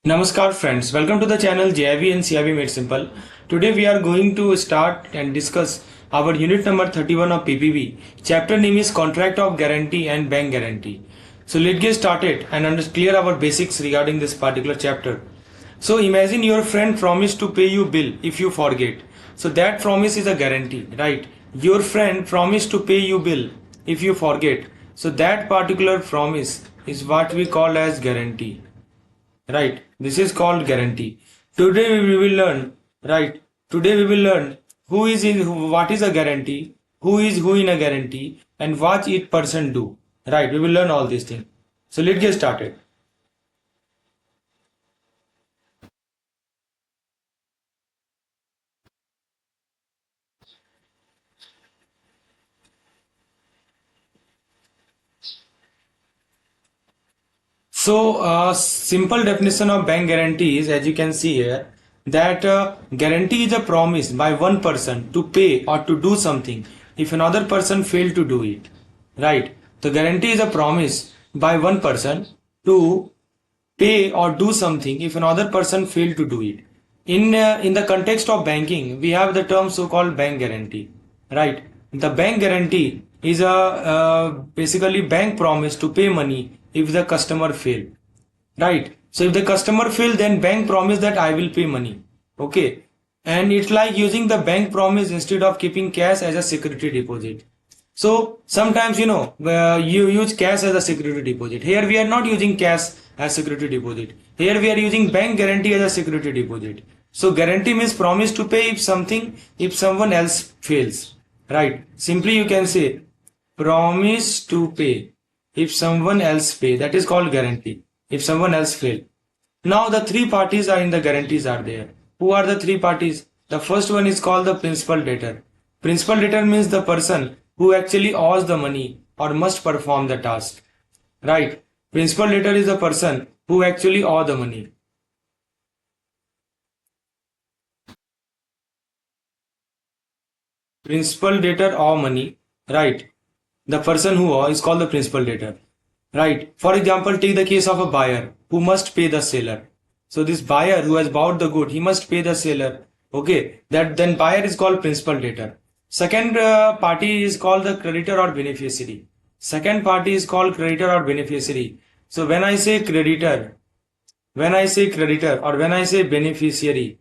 Namaskar friends, welcome to the channel JIV and CIV Made Simple. Today we are going to start and discuss our unit number 31 of PPB. Chapter name is Contract of Guarantee and Bank Guarantee. So let's get started and clear our basics regarding this particular chapter. So imagine your friend promised to pay you bill if you forget. So that promise is a guarantee, right? Your friend promised to pay you bill if you forget. So that particular promise is what we call as guarantee. Right, this is called guarantee. Today we will learn, right? Today we will learn what is a guarantee, who is who in a guarantee, and what each person do. Right, we will learn all these things. So let's get started. So, simple definition of bank guarantee is, as you can see here, that guarantee is a promise by one person to pay or to do something if another person failed to do it. Right? The guarantee is a promise by one person to pay or do something if another person failed to do it. In the context of banking, we have the term so-called bank guarantee. Right? The bank guarantee is a basically bank promise to pay money if the customer fail, right? So if the customer fail, then bank promise that I will pay money, okay? And it's like using the bank promise instead of keeping cash as a security deposit. So sometimes you use cash as a security deposit. Here we are not using cash as security deposit. Here we are using bank guarantee as a security deposit. So guarantee means promise to pay if someone else fails, right? Simply you can say promise to pay if someone else pay. That is called guarantee. If someone else fail. Now the three parties are in the guarantees are there. Who are the three parties? The first one is called the principal debtor. Principal debtor means the person who actually owes the money or must perform the task. Right? Principal debtor is the person who actually owe the money. Principal debtor owe money. Right? The person who is called the principal debtor. Right. For example, take the case of a buyer who must pay the seller. So this buyer who has bought the good, he must pay the seller. Okay. That then buyer is called principal debtor. Second party is called the creditor or beneficiary. Second party is called creditor or beneficiary. So when I say creditor or when I say beneficiary,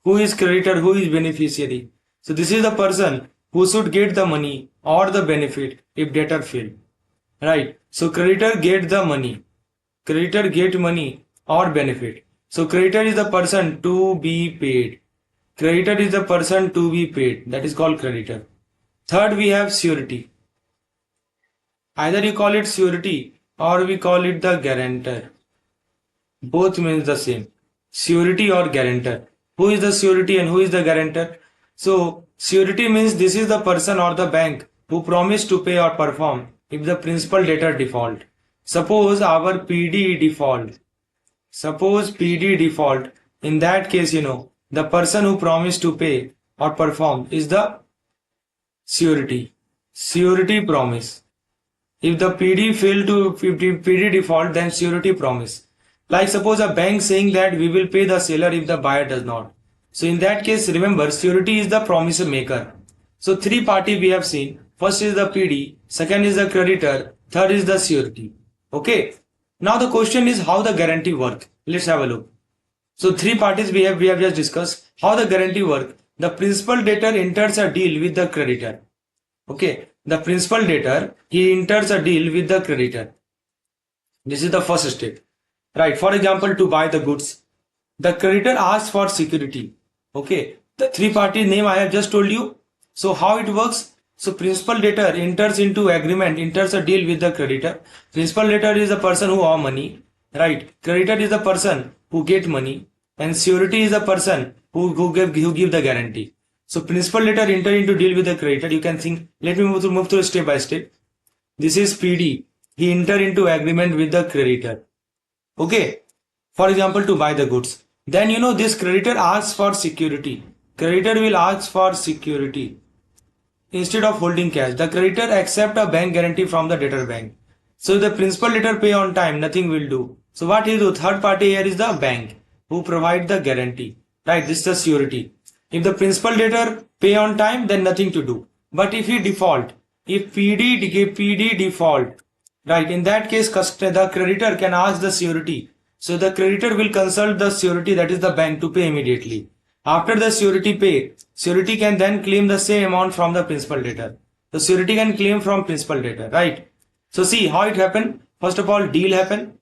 who is creditor, who is beneficiary? So this is the person who should get the money or the benefit if debtor fail. Right. So creditor get the money. Creditor get money or benefit. So creditor is the person to be paid. Creditor is the person to be paid. That is called creditor. Third, we have surety. Either you call it surety or we call it the guarantor. Both means the same. Surety or guarantor. Who is the surety and who is the guarantor? So surety means this is the person or the bank who promised to pay or perform if the principal debtor default. Suppose our PD default. Suppose PD default. In that case, the person who promised to pay or perform is the surety. Surety promise. If the PD fail to PD default, then surety promise. Like suppose a bank saying that we will pay the seller if the buyer does not. So in that case, remember, surety is the promise maker. So three party we have seen. First is the PD, second is the creditor, third is the surety. Okay. Now the question is how the guarantee work. Let's have a look. So three parties we have just discussed how the guarantee work. The principal debtor enters a deal with the creditor. Okay. The principal debtor, he enters a deal with the creditor. This is the first step. Right. For example, to buy the goods. The creditor asks for security. Okay. The three party name I have just told you. So how it works? So principal debtor enters a deal with the creditor. Principal debtor is the person who owe money, right? Creditor is the person who get money, and surety is the person who give the guarantee. So principal debtor enter into deal with the creditor. You can think. Let me move through step by step. This is PD. He enter into agreement with the creditor. Okay. For example, to buy the goods. Then this creditor asks for security. Creditor will ask for security. Instead of holding cash, the creditor accept a bank guarantee from the debtor bank. So if the principal debtor pay on time, nothing will do. So what he do? Third party here is the bank. who provide the guarantee. Right, this is the surety. If the principal debtor pay on time, then nothing to do. But if he default, if PD default, right, in that case, the creditor can ask the surety. So the creditor will consult the surety, that is the bank, to pay immediately. After the surety pay, surety can then claim the same amount from the principal debtor. The surety can claim from principal debtor, right? So see how it happened. First of all, deal happened.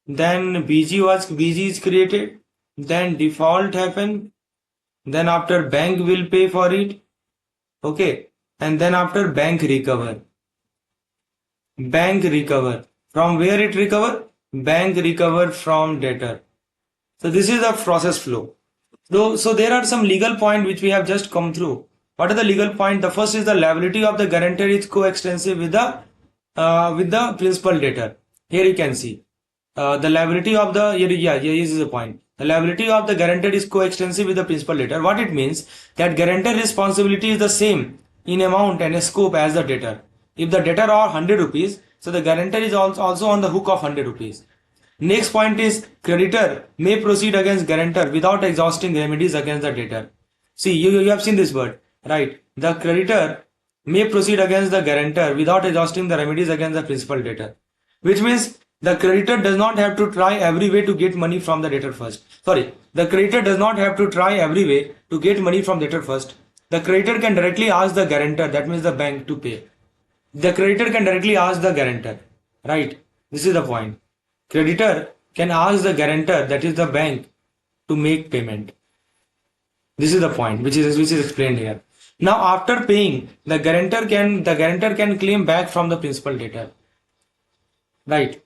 Then BG is created. Then default happened. Then after bank will pay for it. Okay. And then after bank recover. Bank recover. From where it recover? Bank recover from debtor. So this is the process flow. So there are some legal points which we have just come through. What are the legal point? The first is the liability of the guarantor is coextensive with the principal debtor. Here you can see the liability of the here is the point. The liability of the guarantor is coextensive with the principal debtor. What it means that guarantor responsibility is the same in amount and scope as the debtor. If the debtor are 100 rupees, so the guarantor is also on the hook of 100 rupees. Next point is creditor may proceed against guarantor without exhausting remedies against the debtor. See, you have seen this word, right? The creditor may proceed against the guarantor without exhausting the remedies against the principal debtor, which means the creditor does not have to try every way to get money from the debtor first. Sorry, the creditor does not have to try every way to get money from debtor first. The creditor can directly ask the guarantor, that means the bank, to pay. The creditor can directly ask the guarantor, right? This is the point. Creditor can ask the guarantor, that is the bank, to make payment. This is the point which is explained here. Now after paying, the guarantor can claim back from the principal debtor. Right.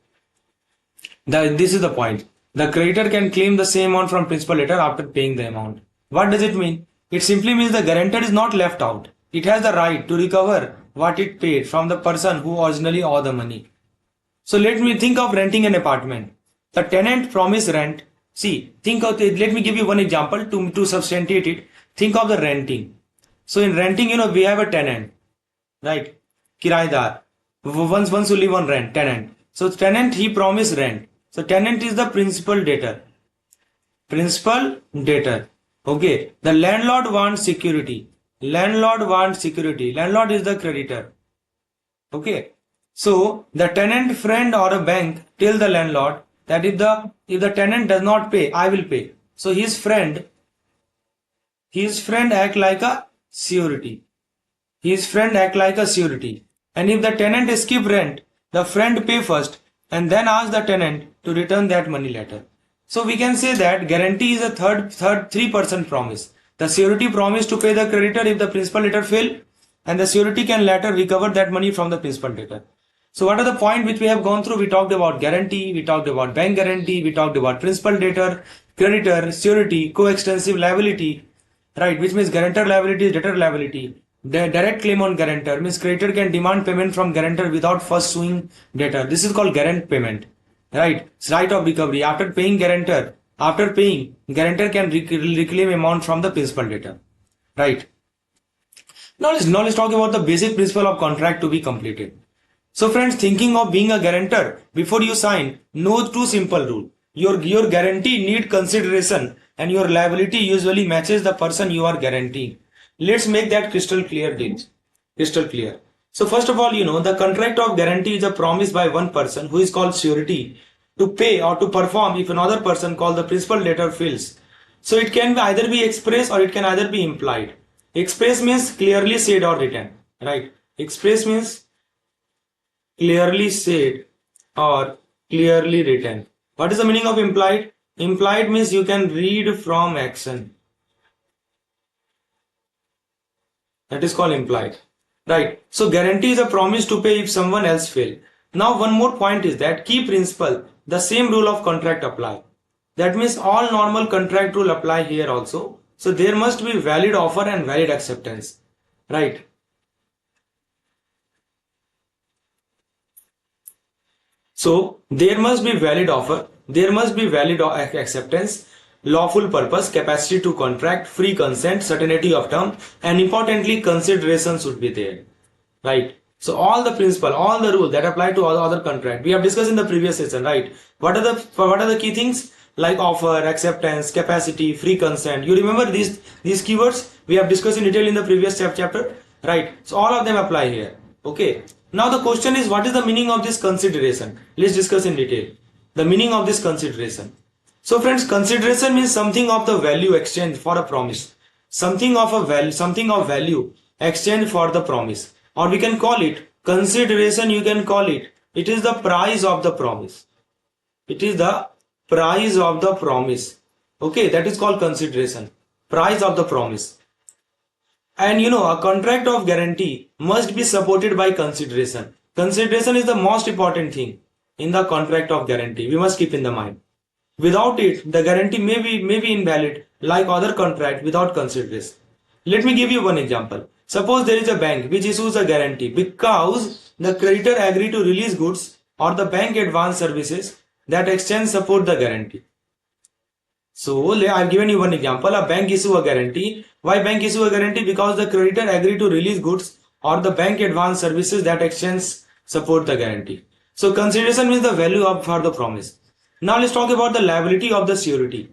This is the point. The creditor can claim the same amount from principal debtor after paying the amount. What does it mean? It simply means the guarantor is not left out. It has the right to recover what it paid from the person who originally owed the money. So let me think of renting an apartment. The tenant promised rent. See, let me give you one example to substantiate it. Think of the renting. So in renting, we have a tenant, right? Kiraidar. Once who live on rent, tenant. So tenant, he promised rent. So tenant is the principal debtor. Principal debtor. Okay. The landlord wants security. Landlord wants security. Landlord is the creditor. Okay. So the tenant friend or a bank tell the landlord that if the tenant does not pay, I will pay. So his friend act like a surety. His friend act like a surety. And if the tenant skip rent, the friend pay first and then ask the tenant to return that money later. So we can say that guarantee is a three-person promise. The surety promise to pay the creditor if the principal debtor fail, and the surety can later recover that money from the principal debtor. So what are the points which we have gone through? We talked about guarantee, we talked about bank guarantee, we talked about principal debtor, creditor, surety, coextensive liability, right? Which means guarantor liability is debtor liability. The direct claim on guarantor means creditor can demand payment from guarantor without first suing debtor. This is called guarant payment, right? It's right of recovery. After paying, guarantor can reclaim amount from the principal debtor, right? Now let's talk about the basic principle of contract to be completed. So friends, thinking of being a guarantor, before you sign, know two simple rule. Your guarantee need consideration and your liability usually matches the person you are guaranteeing. Let's make that crystal clear. So first of all, the contract of guarantee is a promise by one person who is called surety to pay or to perform if another person called the principal debtor fails. So it can either be express or it can either be implied. Express means clearly said or written, right? Express means clearly said or clearly written. What is the meaning of implied? Implied means you can read from action. That is called implied, right? So guarantee is a promise to pay if someone else fail. Now one more point is that key principle, the same rule of contract apply. That means all normal contract rule apply here also. So there must be valid offer and valid acceptance, right? So there must be valid offer, there must be valid acceptance, lawful purpose, capacity to contract, free consent, certainty of term, and importantly consideration should be there, right? So all the principle, all the rules that apply to all other contract we have discussed in the previous session, right? What are the key things? like offer, acceptance, capacity, free consent. You remember these keywords we have discussed in detail in the previous chapter, right? So all of them apply here. Okay. Now the question is, what is the meaning of this consideration? Let's discuss in detail the meaning of this consideration. So friends, consideration means something of the value exchange for a promise. Something of value exchange for the promise. Or we can call it consideration, you can call it. It is the price of the promise. It is the price of the promise. Okay, that is called consideration. Price of the promise. And a contract of guarantee must be supported by consideration. Consideration is the most important thing in the contract of guarantee. We must keep in the mind. Without it, the guarantee may be invalid, like other contract without consideration. Let me give you one example. Suppose there is a bank which issues a guarantee because the creditor agree to release goods or the bank advance services that exchange support the guarantee. So I've given you one example. A bank issue a guarantee. Why bank issue a guarantee? Because the creditor agree to release goods or the bank advance services that exchange support the guarantee. So consideration means the value for the promise. Now let's talk about the liability of the surety.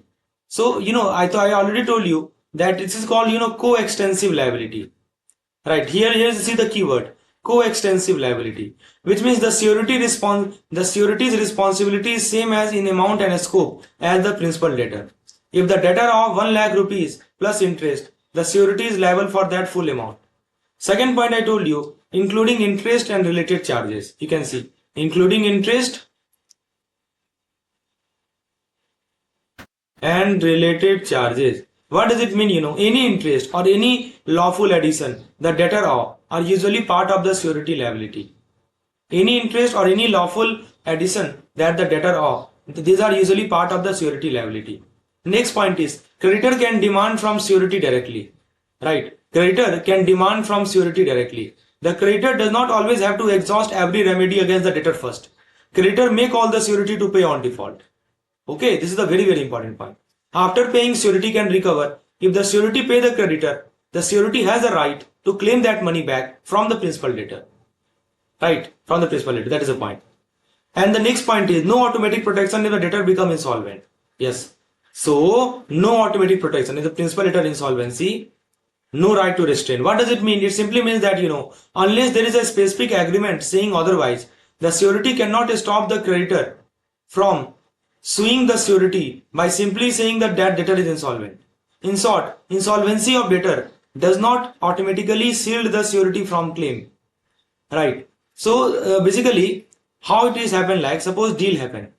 So I already told you that this is called coextensive liability. Right, here see the keyword coextensive liability, which means the surety's responsibility is same as in amount and scope as the principal debtor. If the debtor of 1 lakh rupees plus interest, the surety is liable for that full amount. Second point I told you, including interest and related charges. You can see including interest and related charges. What does it mean? Any interest or any lawful addition the debtor owe are usually part of the surety liability. Any interest or any lawful addition that the debtor owe, these are usually part of the surety liability. Next point is, creditor can demand from surety directly. Right? Creditor can demand from surety directly. The creditor does not always have to exhaust every remedy against the debtor first. Creditor may call the surety to pay on default. Okay, this is a very important point. After paying, surety can recover. If the surety pay the creditor, the surety has a right to claim that money back from the principal debtor. Right, from the principal debtor. That is the point. And the next point is no automatic protection if the debtor become insolvent. Yes. So, no automatic protection. If the principal debtor insolvency, no right to restrain. What does it mean? It simply means that, unless there is a specific agreement saying otherwise, the surety cannot stop the creditor from suing the surety by simply saying that debtor is insolvent. In short, insolvency of debtor does not automatically shield the surety from claim. Right. So basically, how it is happen, like suppose deal happen.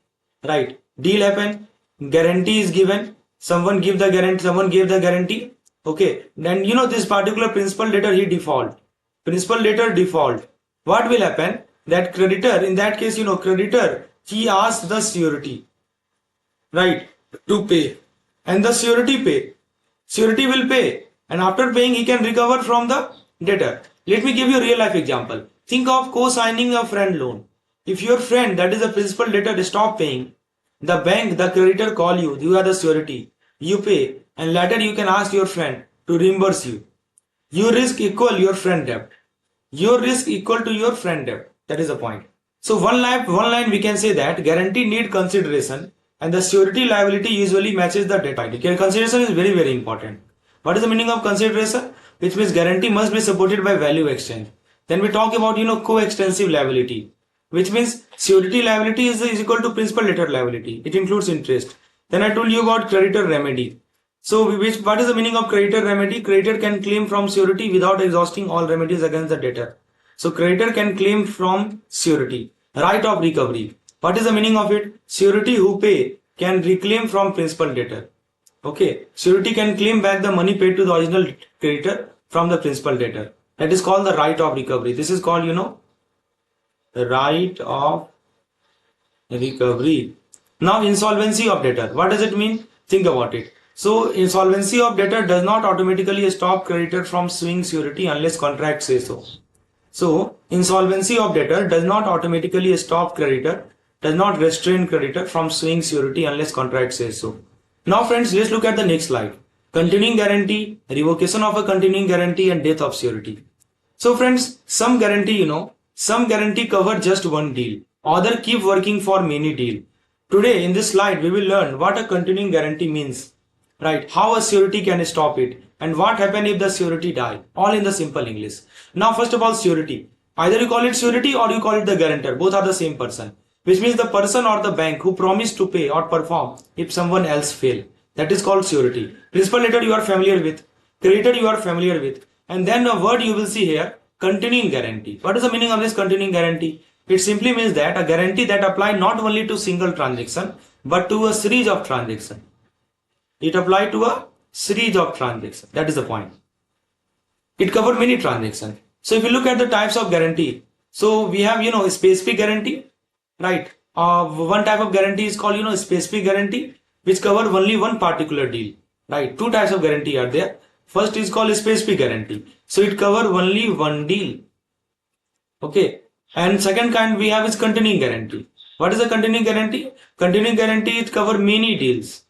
Right. Deal happen, guarantee is given, someone gave the guarantee. Okay. Then this particular principal debtor he default. Principal debtor default. What will happen? That creditor, in that case, creditor, he asks the surety, right, to pay, and the surety will pay, and after paying he can recover from the debtor. Let me give you a real life example. Think of co-signing a friend loan. If your friend, that is a principal debtor, stop paying, the creditor call you, you are the surety, you pay, and later you can ask your friend to reimburse you. Your risk equal your friend debt. Your risk equal to your friend debt. That is the point. So one line we can say that guarantee need consideration and the surety liability usually matches the debt. Consideration is very important. What is the meaning of consideration? Which means guarantee must be supported by value exchange. Then we talk about coextensive liability, which means surety liability is equal to principal debtor liability. It includes interest. Then I told you about creditor remedy. So what is the meaning of creditor remedy? Creditor can claim from surety without exhausting all remedies against the debtor. So creditor can claim from surety. Right of recovery. What is the meaning of it? Surety who pay can reclaim from principal debtor. Okay. Surety can claim back the money paid to the original creditor from the principal debtor. That is called the right of recovery. This is called, the right of recovery. Now insolvency of debtor. What does it mean? Think about it. So insolvency of debtor does not automatically stop creditor from suing surety unless contract says so. So insolvency of debtor does not automatically stop creditor, does not restrain creditor from suing surety unless contract says so. Now friends, let's look at the next slide. Continuing guarantee, revocation of a continuing guarantee and death of surety. So friends, some guarantee cover just one deal. Other keep working for many deal. Today in this slide we will learn what a continuing guarantee means, right? How a surety can stop it, and what happens if the surety die. All in the simple English. Now first of all, surety. Either you call it surety or you call it the guarantor. Both are the same person. Which means the person or the bank who promised to pay or perform if someone else fail. That is called surety. Principal letter you are familiar with. Creditor you are familiar with. And then a word you will see here, continuing guarantee. What is the meaning of this continuing guarantee? It simply means that a guarantee that applies not only to single transaction but to a series of transactions. It applies to a series of transactions. That is the point. It covers many transactions. So if you look at the types of guarantee, so we have a specific guarantee, right? One type of guarantee is called specific guarantee, which cover only one particular deal, right? Two types of guarantee are there. First is called a specific guarantee, so it cover only one deal, okay. And second kind we have is continuing guarantee. What is a continuing guarantee? Continuing guarantee, it cover many deals.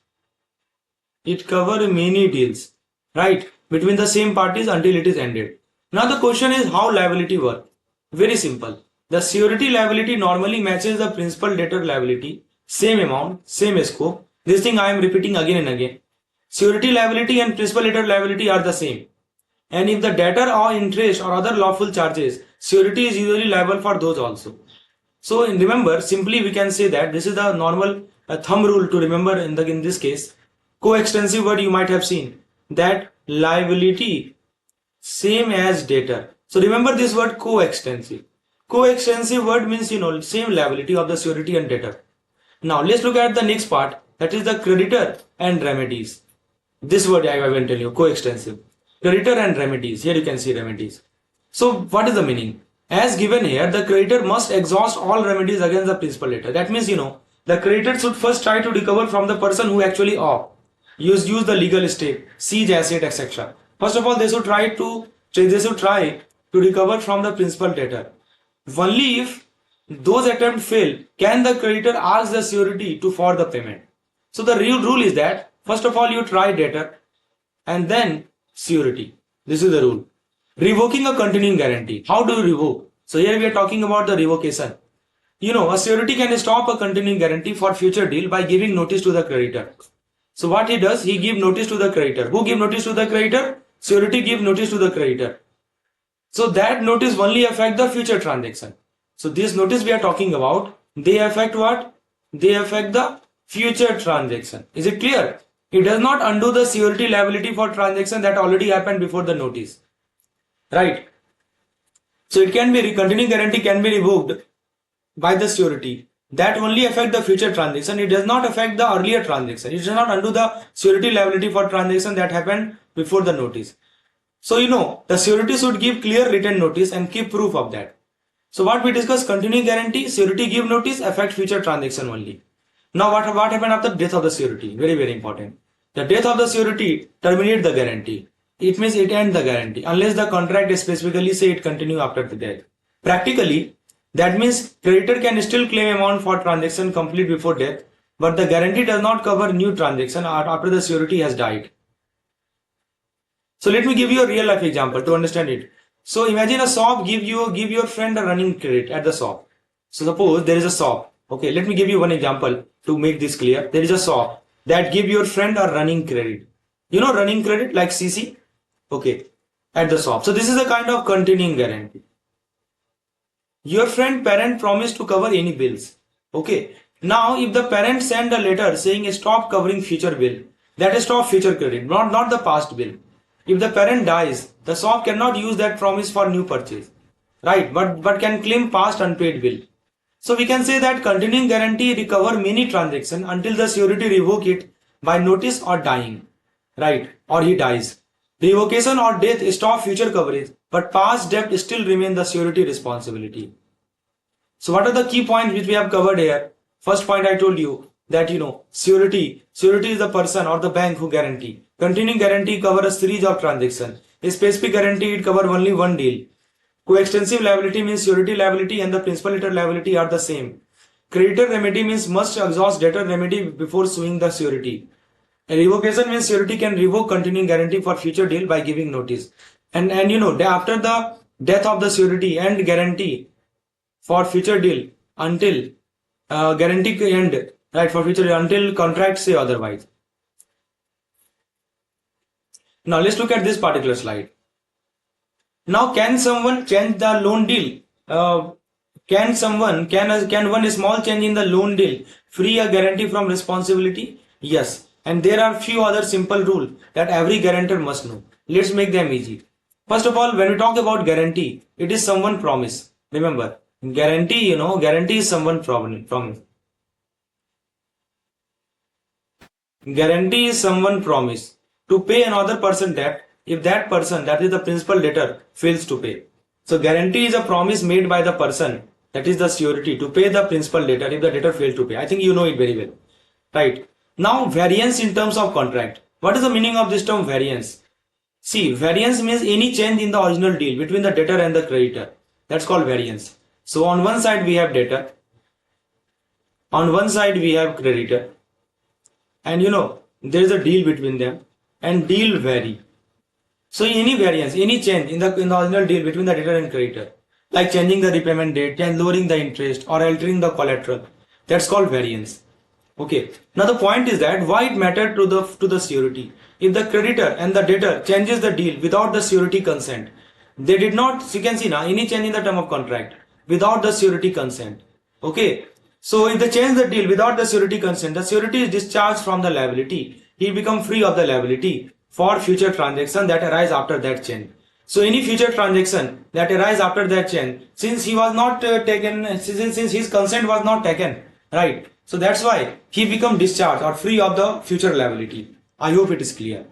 It cover many deals, right, between the same parties until it is ended. Now the question is how liability work. Very simple. The surety liability normally matches the principal debtor liability, same amount, same scope. This thing I am repeating again and again. Surety liability and principal debtor liability are the same. And if the debtor or interest or other lawful charges, surety is usually liable for those also. So remember, simply we can say that this is the normal thumb rule to remember in this case. Coextensive word you might have seen, that liability same as debtor. So remember this word coextensive. Coextensive word means same liability of the surety and debtor. Now let's look at the next part, that is the creditor and remedies. This word I will tell you, coextensive. Creditor and remedies. Here you can see remedies. So what is the meaning? As given here, the creditor must exhaust all remedies against the principal debtor. That means the creditor should first try to recover from the person who actually owe. Use the legal step, seize asset, etc. First of all, they should try to recover from the principal debtor. Only if those attempts fail, can the creditor ask the surety to for the payment. So the real rule is that first of all you try debtor and then surety. This is the rule. Revoking a continuing guarantee. How do you revoke? So here we are talking about the revocation. A surety can stop a continuing guarantee for future deal by giving notice to the creditor. So what he does, he give notice to the creditor. Who give notice to the creditor? Surety give notice to the creditor. So that notice only affect the future transaction. So this notice we are talking about, they affect what? They affect the future transaction. Is it clear? It does not undo the surety liability for transaction that already happened before the notice. Right? So it can be, continuing guarantee can be revoked by the surety. That only affect the future transaction. It does not affect the earlier transaction. It does not undo the surety liability for transaction that happened before the notice. So the surety should give clear written notice and keep proof of that. So what we discussed, continuing guarantee, surety give notice, affect future transaction only. Now what happened after death of the surety? Very, very important. The death of the surety terminate the guarantee. It means it ends the guarantee unless the contract specifically say it continue after the death. Practically, that means creditor can still claim amount for transaction complete before death, but the guarantee does not cover new transaction after the surety has died. So let me give you a real life example to understand it. So imagine a shop give your friend a running credit at the shop. So suppose there is a shop. Okay, let me give you one example to make this clear. There is a shop that give your friend a running credit. Running credit like CC. Okay, at the shop. So this is a kind of continuing guarantee. Your friend parent promised to cover any bills. Okay. Now if the parent send a letter saying stop covering future bill, that is stop future credit, not the past bill. If the parent dies, the shop cannot use that promise for new purchase, right? But can claim past unpaid bill. So we can say that continuing guarantee recover many transactions until the surety revoke it by notice or dying, right? Or he dies. Revocation or death stop future coverage, but past debt still remain the surety responsibility. So what are the key points which we have covered here? First point I told you that surety is the person or the bank who guarantee. Continuing guarantee cover a series of transactions. A specific guarantee it cover only one deal. Coextensive liability means surety liability and the principal debtor liability are the same. Creditor remedy means must exhaust debtor remedy before suing the surety. A revocation means surety can revoke continuing guarantee for future deal by giving notice. And after the death of the surety and guarantee for future deal until guarantee end, right? For future until contract say otherwise. Now let's look at this particular slide. Now, can someone change the loan deal? Can one small change in the loan deal free a guarantee from responsibility? Yes. And there are few other simple rules that every guarantor must know. Let's make them easy. First of all, when we talk about guarantee, it is someone promise. Remember, guarantee is someone promise. Guarantee is someone promise to pay another person debt if that person, that is the principal debtor, fails to pay. So guarantee is a promise made by the person, that is the surety, to pay the principal debtor if the debtor failed to pay. I think you know it very well. Right. Now variance in terms of contract. What is the meaning of this term variance? See, variance means any change in the original deal between the debtor and the creditor. That's called variance. So on one side we have debtor, on one side we have creditor, and there is a deal between them, and deal vary. So any variance, any change in the original deal between the debtor and creditor, like changing the repayment date and lowering the interest or altering the collateral, that's called variance. Okay. Now the point is that why it mattered to the surety. If the creditor and the debtor changes the deal without the surety consent, they did not. You can see now any change in the term of contract without the surety consent. Okay. So if they change the deal without the surety consent, the surety is discharged from the liability. He becomes free of the liability for future transaction that arise after that change. So any future transaction that arise after that change, since he was not taken, since his consent was not taken, right? So that's why he become discharged or free of the future liability. I hope it is clear.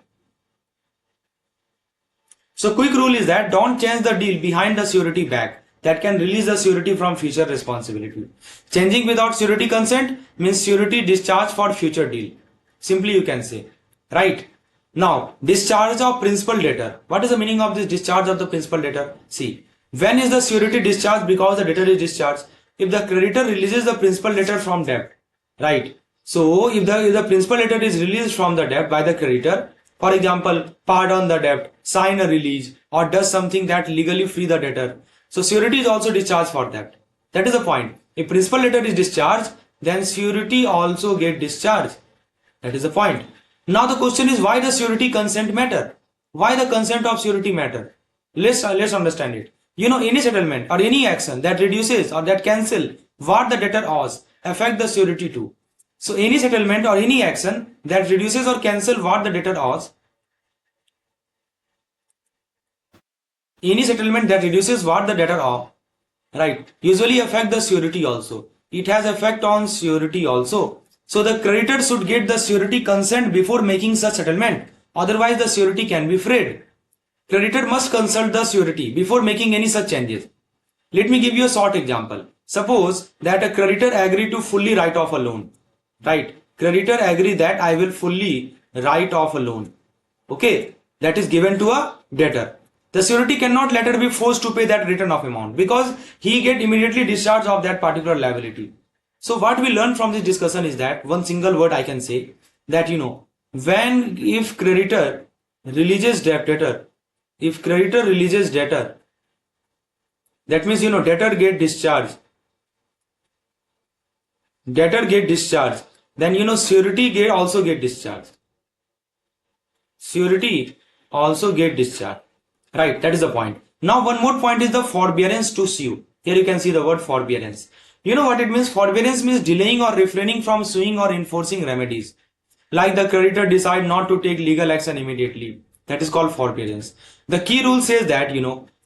So quick rule is that don't change the deal behind the surety back. That can release the surety from future responsibility. Changing without surety consent means surety discharge for future deal. Simply you can say, right? Now, discharge of principal debtor. What is the meaning of this discharge of the principal debtor? See, when is the surety discharged because the debtor is discharged? If the creditor releases the principal debtor from debt, right? So, if the principal debtor is released from the debt by the creditor, for example, pardon the debt, sign a release, or does something that legally free the debtor, so surety is also discharged for that. That is the point. If principal debtor is discharged, then surety also get discharged. That is the point. Now the question is, why does surety consent matter? Why the consent of surety matter? Let's understand it. Any settlement or any action that reduces or that cancel what the debtor owes affect the surety too. So any settlement or any action that reduces or cancel what the debtor owes, any settlement that reduces what the debtor owes, right, usually affect the surety also. It has effect on surety also. So the creditor should get the surety consent before making such settlement. Otherwise the surety can be freed. Creditor must consult the surety before making any such changes. Let me give you a short example. Suppose that a creditor agreed to fully write off a loan. Right? Creditor agreed that I will fully write off a loan. Okay? That is given to a debtor. The surety cannot later be forced to pay that written off amount because he get immediately discharged of that particular liability. So what we learn from this discussion is that one single word I can say that if creditor releases debtor, if creditor releases debtor, that means debtor get discharged. Debtor get discharged. Then surety also get discharged. Surety also get discharged. Right, that is the point. Now one more point is the forbearance to sue. Here you can see the word forbearance. You know what it means? Forbearance means delaying or refraining from suing or enforcing remedies. Like the creditor decide not to take legal action immediately. That is called forbearance. The key rule says that,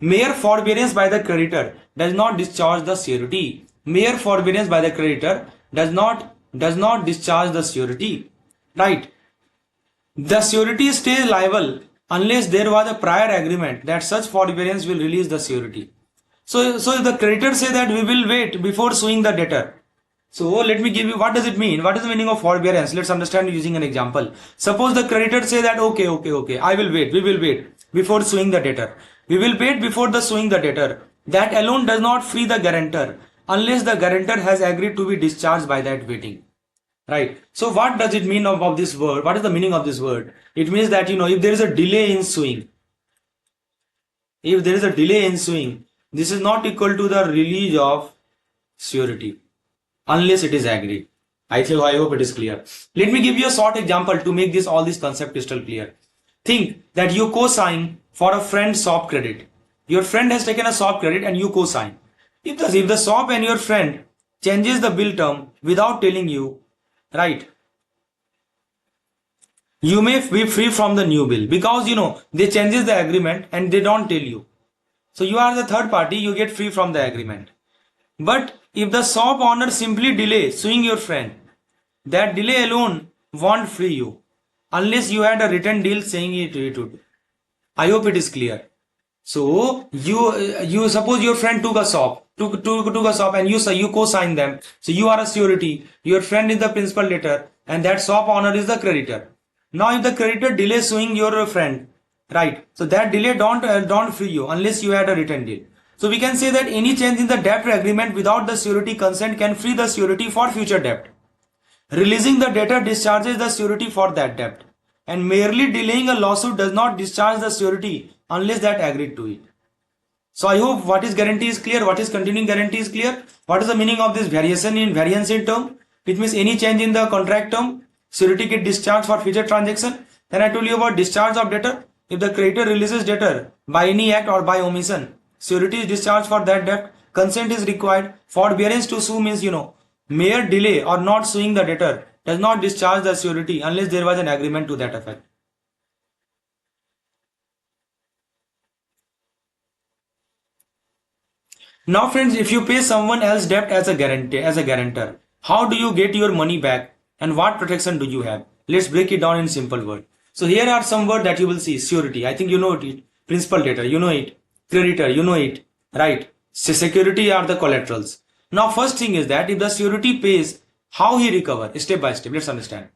mere forbearance by the creditor does not discharge the surety. Mere forbearance by the creditor does not discharge the surety. Right. The surety stays liable unless there was a prior agreement that such forbearance will release the surety. So if the creditor say that we will wait before suing the debtor. So let me give you, what does it mean? What is the meaning of forbearance? Let's understand using an example. Suppose the creditor say that okay, I will wait, we will wait before suing the debtor. We will wait before the suing the debtor. That alone does not free the guarantor unless the guarantor has agreed to be discharged by that waiting. Right. So what does it mean of this word? What is the meaning of this word? It means that, if there is a delay in suing, this is not equal to the release of surety unless it is agreed. I hope it is clear. Let me give you a short example to make all this concept crystal clear. Think that you co-sign for a friend's shop credit. Your friend has taken a shop credit and you co-sign. If the shop and your friend changes the bill term without telling you, right, you may be free from the new bill because they changes the agreement and they don't tell you. So you are the third party, you get free from the agreement. But if the shop owner simply delays suing your friend, that delay alone won't free you unless you had a written deal saying it would. I hope it is clear. So you suppose your friend took a shop and you co-sign them. So you are a surety, your friend is the principal debtor, and that shop owner is the creditor. Now if the creditor delays suing your friend, right? So that delay don't free you unless you had a written deal. So we can say that any change in the debt agreement without the surety consent can free the surety for future debt. Releasing the debtor discharges the surety for that debt, and merely delaying a lawsuit does not discharge the surety unless that agreed to it. So I hope what is guarantee is clear, what is continuing guarantee is clear. What is the meaning of this variance in term? It means any change in the contract term, surety get discharged for future transaction. Then I told you about discharge of debtor. If the creditor releases debtor by any act or by omission, surety is discharged for that debt. Consent is required. Forbearance to sue means mere delay or not suing the debtor does not discharge the surety unless there was an agreement to that effect. Now friends, if you pay someone else's debt as a guarantor, how do you get your money back and what protection do you have? Let's break it down in simple words. So here are some words that you will see. Surety, I think you know it. Principal debtor, you know it. Creditor, you know it. Right? So security are the collaterals. Now first thing is that if the surety pays, how he recover? Step by step, let's understand.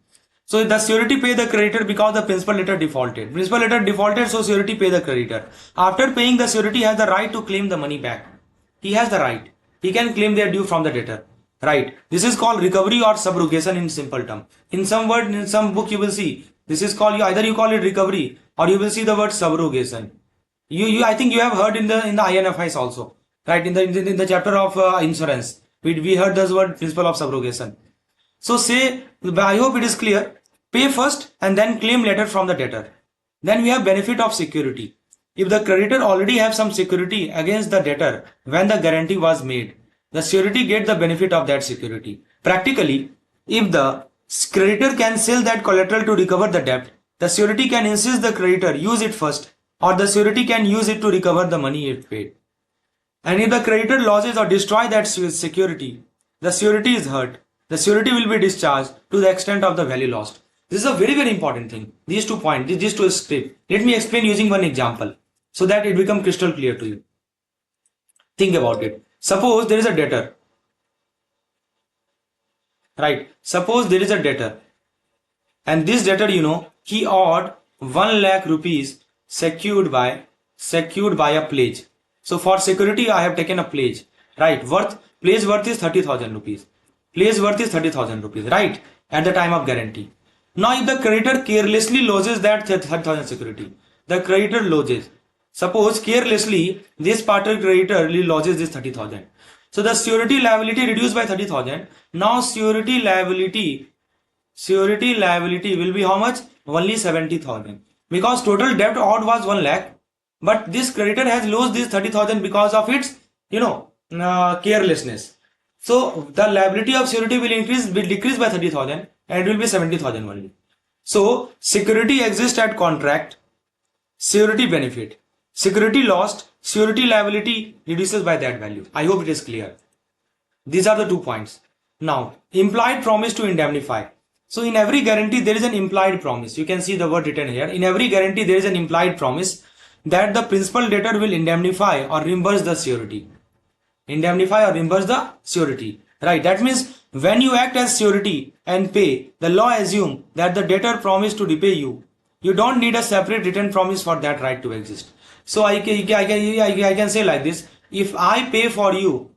So the surety pay the creditor because the principal debtor defaulted. Principal debtor defaulted, so surety pay the creditor. After paying, the surety has the right to claim the money back. He has the right. He can claim their due from the debtor. Right. This is called recovery or subrogation in simple term. In some word, in some book you will see, this is called, either you call it recovery or you will see the word subrogation. I think you have heard in the INFIs also. Right. In the chapter of insurance, we heard this word principle of subrogation. So say, I hope it is clear. Pay first and then claim later from the debtor. Then we have benefit of security. If the creditor already have some security against the debtor when the guarantee was made, the surety get the benefit of that security. Practically, if the creditor can sell that collateral to recover the debt, the surety can insist the creditor use it first, or the surety can use it to recover the money it paid. And if the creditor loses or destroy that security, the surety is hurt. The surety will be discharged to the extent of the value lost. This is a very, very important thing. These 2 points, these 2 steps. Let me explain using one example so that it becomes crystal clear to you. Think about it. Suppose there is a debtor. Right. Suppose there is a debtor. And this debtor, he owed 1 lakh rupees secured by a pledge. So for security, I have taken a pledge. Right. Pledge worth is 30,000 rupees. Pledge worth is 30,000 rupees. Right. At the time of guarantee. Now if the creditor carelessly loses that 30,000 security, the creditor loses. Suppose carelessly this particular creditor loses this 30,000. So the surety liability reduced by 30,000. Now surety liability will be how much? Only 70,000. Because total debt owed was 1 lakh. But this creditor has lost this 30,000 because of its, carelessness. So the liability of surety will decrease by 30,000 and it will be 70,000 only. So security exists at contract, surety benefit. Security lost, surety liability reduces by that value. I hope it is clear. These are the 2 points. Now, implied promise to indemnify. So in every guarantee, there is an implied promise. You can see the word written here. In every guarantee, there is an implied promise that the principal debtor will indemnify or reimburse the surety. Indemnify or reimburse the surety. Right. That means when you act as surety and pay, the law assumes that the debtor promised to repay you. You don't need a separate written promise for that right to exist. So I can say like this: if I pay for you,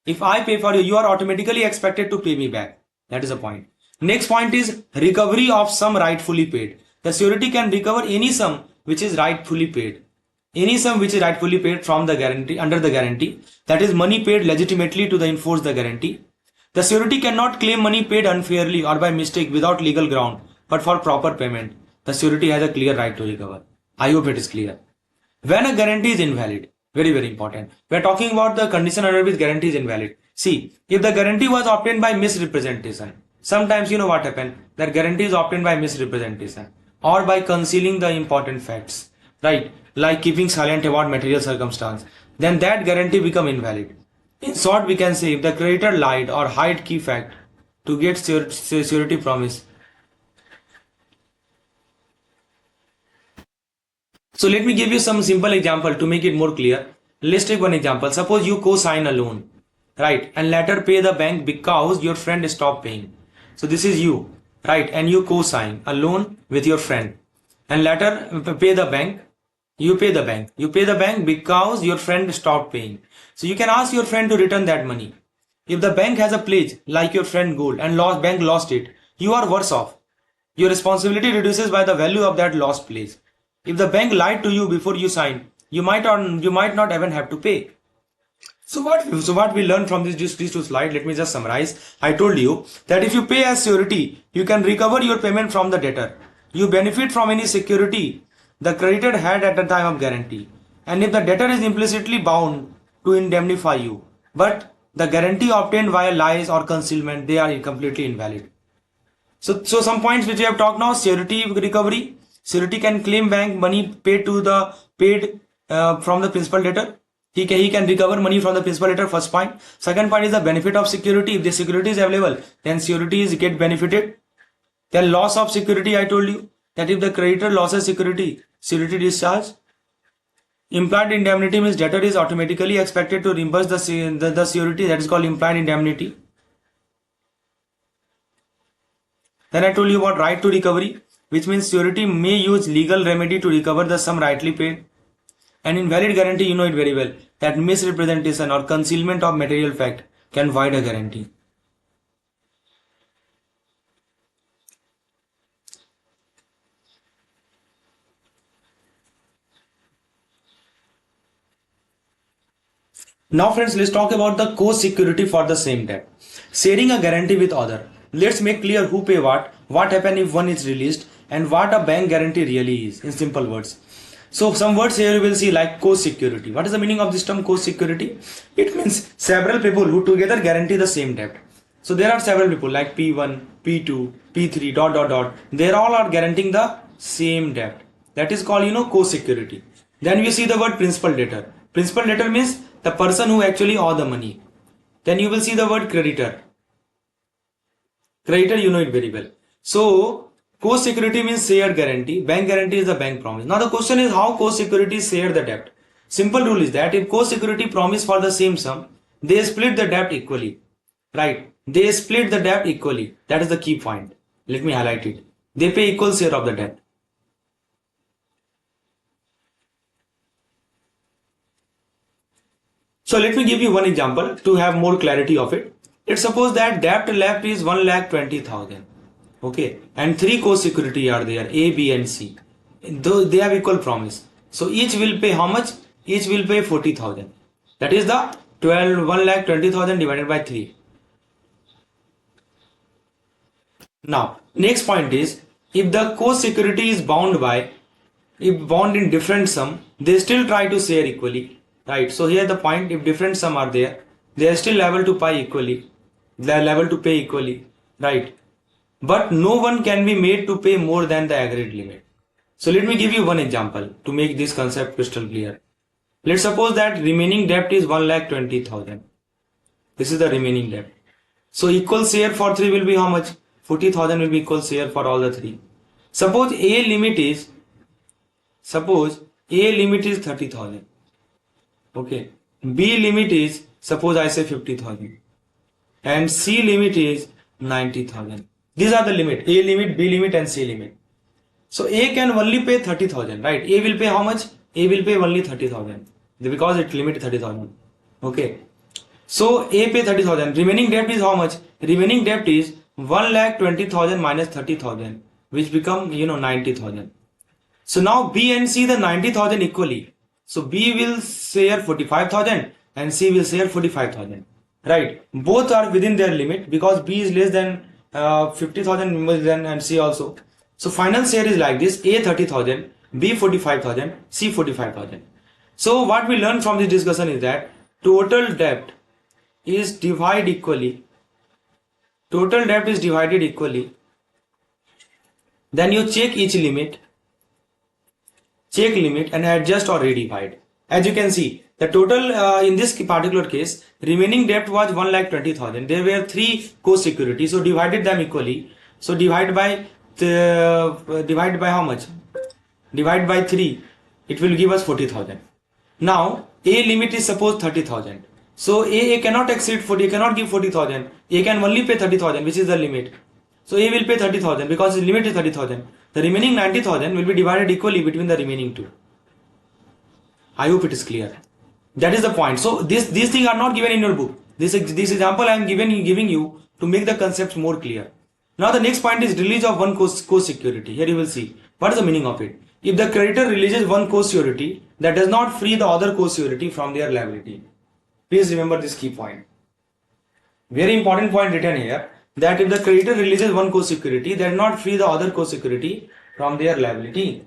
you are automatically expected to pay me back. That is a point. Next point is recovery of sum rightfully paid. The surety can recover any sum which is rightfully paid. Any sum which is rightfully paid from the guarantee, under the guarantee, that is money paid legitimately to the enforce the guarantee. The surety cannot claim money paid unfairly or by mistake without legal ground, but for proper payment, the surety has a clear right to recover. I hope it is clear. When a guarantee is invalid, very very important. We are talking about the condition under which guarantee is invalid. See, if the guarantee was obtained by misrepresentation, sometimes you know what happened. That guarantee is obtained by misrepresentation or by concealing the important facts, right? Like keeping silent about material circumstance. Then that guarantee become invalid. In short, we can say if the creditor lied or hide key fact to get surety promise. So let me give you some simple example to make it more clear. Let's take one example. Suppose you co-sign a loan, right? And later pay the bank because your friend stopped paying. So this is you, right? And you co-sign a loan with your friend and later pay the bank. You pay the bank. You pay the bank because your friend stopped paying. So you can ask your friend to return that money. If the bank has a pledge like your friend gold and bank lost it, you are worse off. Your responsibility reduces by the value of that lost pledge. If the bank lied to you before you signed, you might not even have to pay. So what we learned from these two slides, let me just summarize. I told you that if you pay as surety, you can recover your payment from the debtor. You benefit from any security the creditor had at the time of guarantee. And if the debtor is implicitly bound to indemnify you, but the guarantee obtained via lies or concealment, they are completely invalid. So some points which we have talked now: surety recovery. Surety can claim bank money paid from the principal debtor. He can recover money from the principal debtor. First point. Second point is the benefit of security. If the security is available, then sureties get benefited. Then loss of security. I told you that if the creditor loses security, surety discharge. Implied indemnity means debtor is automatically expected to reimburse the surety. That is called implied indemnity. Then I told you about right to recovery, which means surety may use legal remedy to recover the sum rightly paid. And invalid guarantee, you know it very well, that misrepresentation or concealment of material fact can void a guarantee. Now friends, let's talk about the co-security for the same debt. Sharing a guarantee with other. Let's make clear who pay what happen if one is released, and what a bank guarantee really is in simple words. So some words here you will see like co-security. What is the meaning of this term co-security? It means several people who together guarantee the same debt. So there are several people like P1, P2, P3, ... They all are guaranteeing the same debt. That is called, co-security. Then we see the word principal debtor. Principal debtor means the person who actually owe the money. Then you will see the word creditor. Creditor, you know it very well. So co-security means shared guarantee. Bank guarantee is the bank promise. Now the question is how co-securities share the debt. Simple rule is that if co-security promise for the same sum, they split the debt equally. Right? They split the debt equally. That is the key point. Let me highlight it. They pay equal share of the debt. So let me give you one example to have more clarity of it. Let's suppose that debt left is 1,20,000. Okay, and three co-security are there, A, B and C. Though they have equal promise. So each will pay how much? Each will pay 40,000. That is the 1,20,000 divided by 3. Now, next point is, if the co-security is bound in different sum, they still try to share equally. Right, so here the point, if different sum are there, they are still liable to pay equally. They are liable to pay equally. Right. But no one can be made to pay more than the agreed limit. So let me give you one example to make this concept crystal clear. Let's suppose that remaining debt is 1,20,000. This is the remaining debt. So equal share for 3 will be how much? 40,000 will be equal share for all the 3. Suppose A limit is 30,000. Okay. B limit is, suppose I say 50,000. And C limit is 90,000. These are the limit: A limit, B limit and C limit. So A can only pay 30,000, right? A will pay how much? A will pay only 30,000 because it limit 30,000. Okay. So A pay 30,000. Remaining debt is how much? Remaining debt is 1,20,000 minus 30,000, which become 90,000. So now B and C the 90,000 equally. So B will share 45,000 and C will share 45,000. right? Both are within their limit because B is less than 50,000 members then and C also. So final share is like this: A 30,000, B 45,000, C 45,000. So what we learn from this discussion is that total debt is divided equally. Total debt is divided equally. Then you check each limit, and adjust or redivide. As you can see, the total in this particular case, remaining debt was 1,20,000. There were 3 co-securities, so divided them equally. So divide by how much? Divide by 3. It will give us 40,000. Now A limit is suppose 30,000. So A cannot exceed 40. Cannot give 40,000. A can only pay 30,000, which is the limit. So A will pay 30,000 because his limit is 30,000. The remaining 90,000 will be divided equally between the remaining two. I hope it is clear. That is the point. So these things are not given in your book. This example I am giving you to make the concepts more clear. Now the next point is release of one co-security. Here you will see what is the meaning of it. If the creditor releases one co-security, that does not free the other co-security from their liability. Please remember this key point. Very important point written here, that if the creditor releases one co-security, that does not free the other co-security from their liability.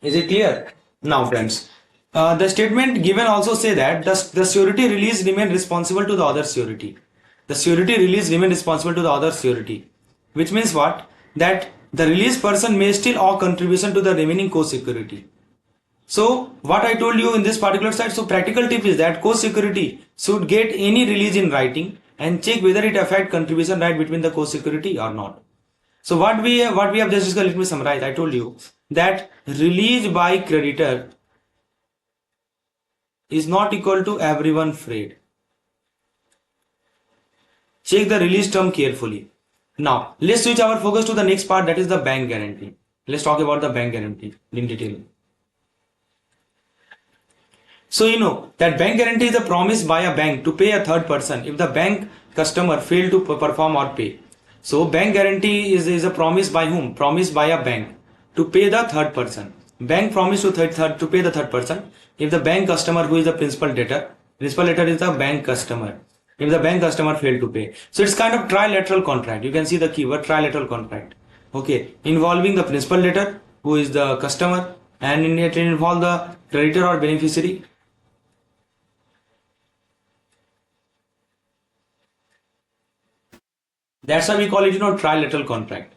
Is it clear? Now friends, the statement given also say that the surety release remain responsible to the other surety. The surety release remain responsible to the other surety. Which means what? That the released person may still owe contribution to the remaining co-security. So what I told you in this particular slide, so practical tip is that co-security should get any release in writing and check whether it affect contribution right between the co-security or not. So what we have just discussed, let me summarize. I told you that release by creditor is not equal to everyone freed. Check the release term carefully. Now let's switch our focus to the next part, that is the bank guarantee. Let's talk about the bank guarantee in detail. So you know that bank guarantee is a promise by a bank to pay a third person if the bank customer fail to perform or pay. So bank guarantee is a promise by whom? Promise by a bank to pay the third person. Bank promise to pay the third person if the bank customer, who is the principal debtor is the bank customer, if the bank customer fail to pay. So it's kind of trilateral contract. You can see the keyword trilateral contract. Okay, involving the principal debtor, who is the customer, and it involve the creditor or beneficiary. That's why we call it, trilateral contract,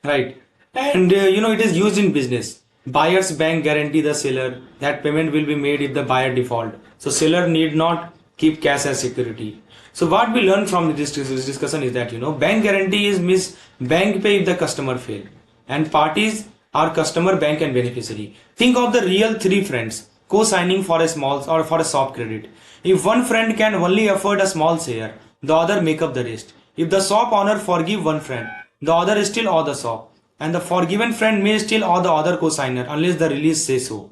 right? And it is used in business. Buyer's bank guarantee the seller that payment will be made if the buyer default. So seller need not keep cash as security. So what we learn from this discussion is that, bank guarantee is bank pay if the customer fail, and parties are customer, bank, and beneficiary. Think of the real 3 friends co-signing for a small or for a shop credit. If one friend can only afford a small share, the other make up the rest. If the shop owner forgive one friend, the other still owe the shop, and the forgiven friend may still owe the other co-signer unless the release say so,